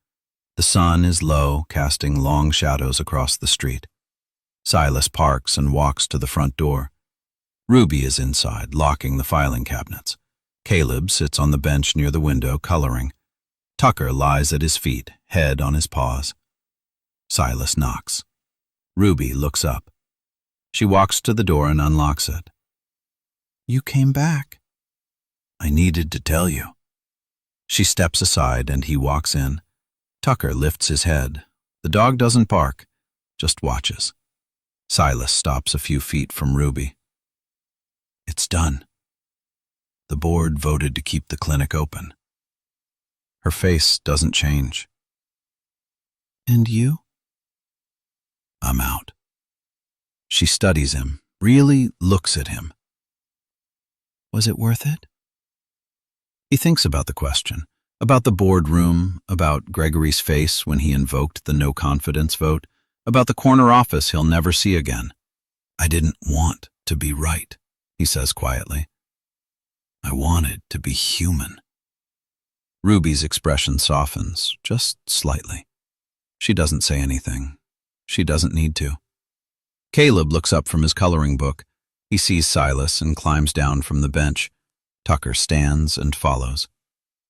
The sun is low, casting long shadows across the street. Silas parks and walks to the front door. Ruby is inside, locking the filing cabinets. Caleb sits on the bench near the window, coloring. Tucker lies at his feet, head on his paws. Silas knocks. Ruby looks up. She walks to the door and unlocks it. You came back. I needed to tell you. She steps aside and he walks in. Tucker lifts his head. The dog doesn't bark, just watches. Silas stops a few feet from Ruby. It's done. The board voted to keep the clinic open. Her face doesn't change. And you? I'm out. She studies him, really looks at him. Was it worth it? He thinks about the question, about the boardroom, about Gregory's face when he invoked the no-confidence vote, about the corner office he'll never see again. I didn't want to be right, he says quietly. I wanted to be human. Ruby's expression softens, just slightly. She doesn't say anything. She doesn't need to. Caleb looks up from his coloring book. He sees Silas and climbs down from the bench. Tucker stands and follows.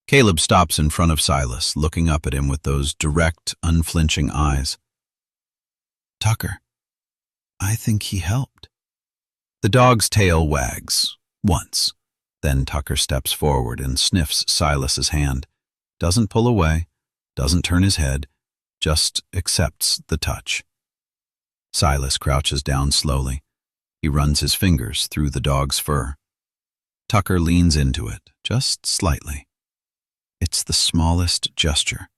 Caleb stops in front of Silas, looking up at him with those direct, unflinching eyes. Tucker, I think he helped. The dog's tail wags, once. Then Tucker steps forward and sniffs Silas's hand, doesn't pull away, doesn't turn his head, just accepts the touch. Silas crouches down slowly. He runs his fingers through the dog's fur. Tucker leans into it, just slightly. It's the smallest gesture,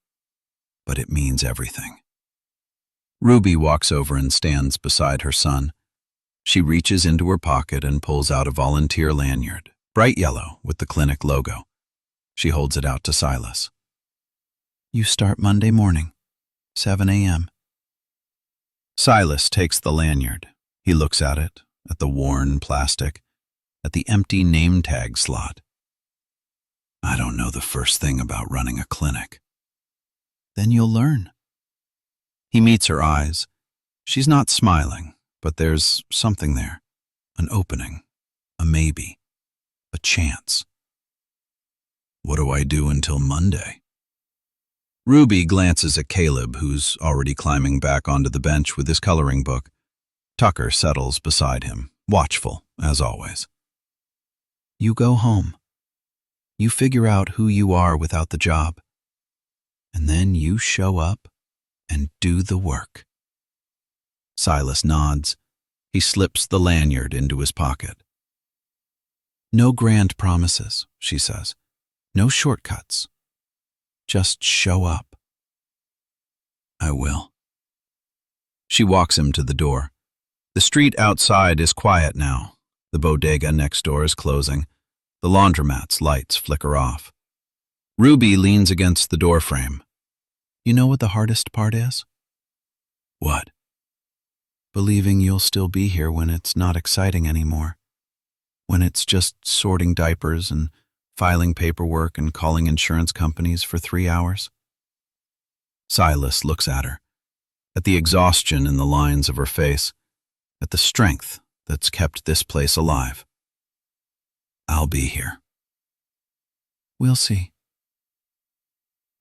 but it means everything. Ruby walks over and stands beside her son. She reaches into her pocket and pulls out a volunteer lanyard, bright yellow with the clinic logo. She holds it out to Silas. You start Monday morning, 7 a.m. Silas takes the lanyard. He looks at it, at the worn plastic, at the empty name tag slot. I don't know the first thing about running a clinic. Then you'll learn. He meets her eyes. She's not smiling, but there's something there. An opening, a maybe, a chance. What do I do until Monday? Ruby glances at Caleb, who's already climbing back onto the bench with his coloring book. Tucker settles beside him, watchful, as always. You go home. You figure out who you are without the job. And then you show up and do the work. Silas nods. He slips the lanyard into his pocket. No grand promises, she says. No shortcuts. Just show up. I will. She walks him to the door. The street outside is quiet now. The bodega next door is closing. The laundromat's lights flicker off. Ruby leans against the doorframe. You know what the hardest part is? What? Believing you'll still be here when it's not exciting anymore. When it's just sorting diapers and filing paperwork and calling insurance companies for 3 hours. Silas looks at her, at the exhaustion in the lines of her face, at the strength that's kept this place alive. I'll be here. We'll see.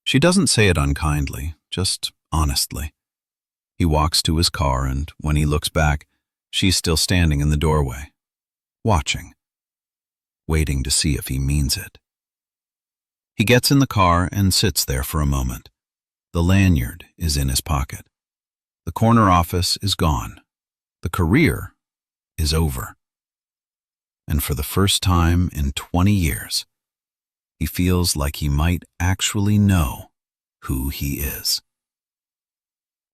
She doesn't say it unkindly, just honestly. He walks to his car, and when he looks back, she's still standing in the doorway, watching, waiting to see if he means it. He gets in the car and sits there for a moment. The lanyard is in his pocket. The corner office is gone. The career is over. And for the first time in 20 years, he feels like he might actually know who he is.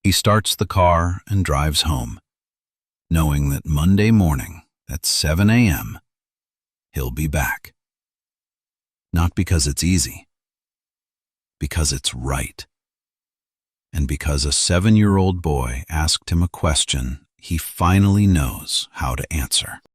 He starts the car and drives home, knowing that Monday morning at 7 a.m., he'll be back. Not because it's easy, because it's right. And because a 7-year-old boy asked him a question he finally knows how to answer.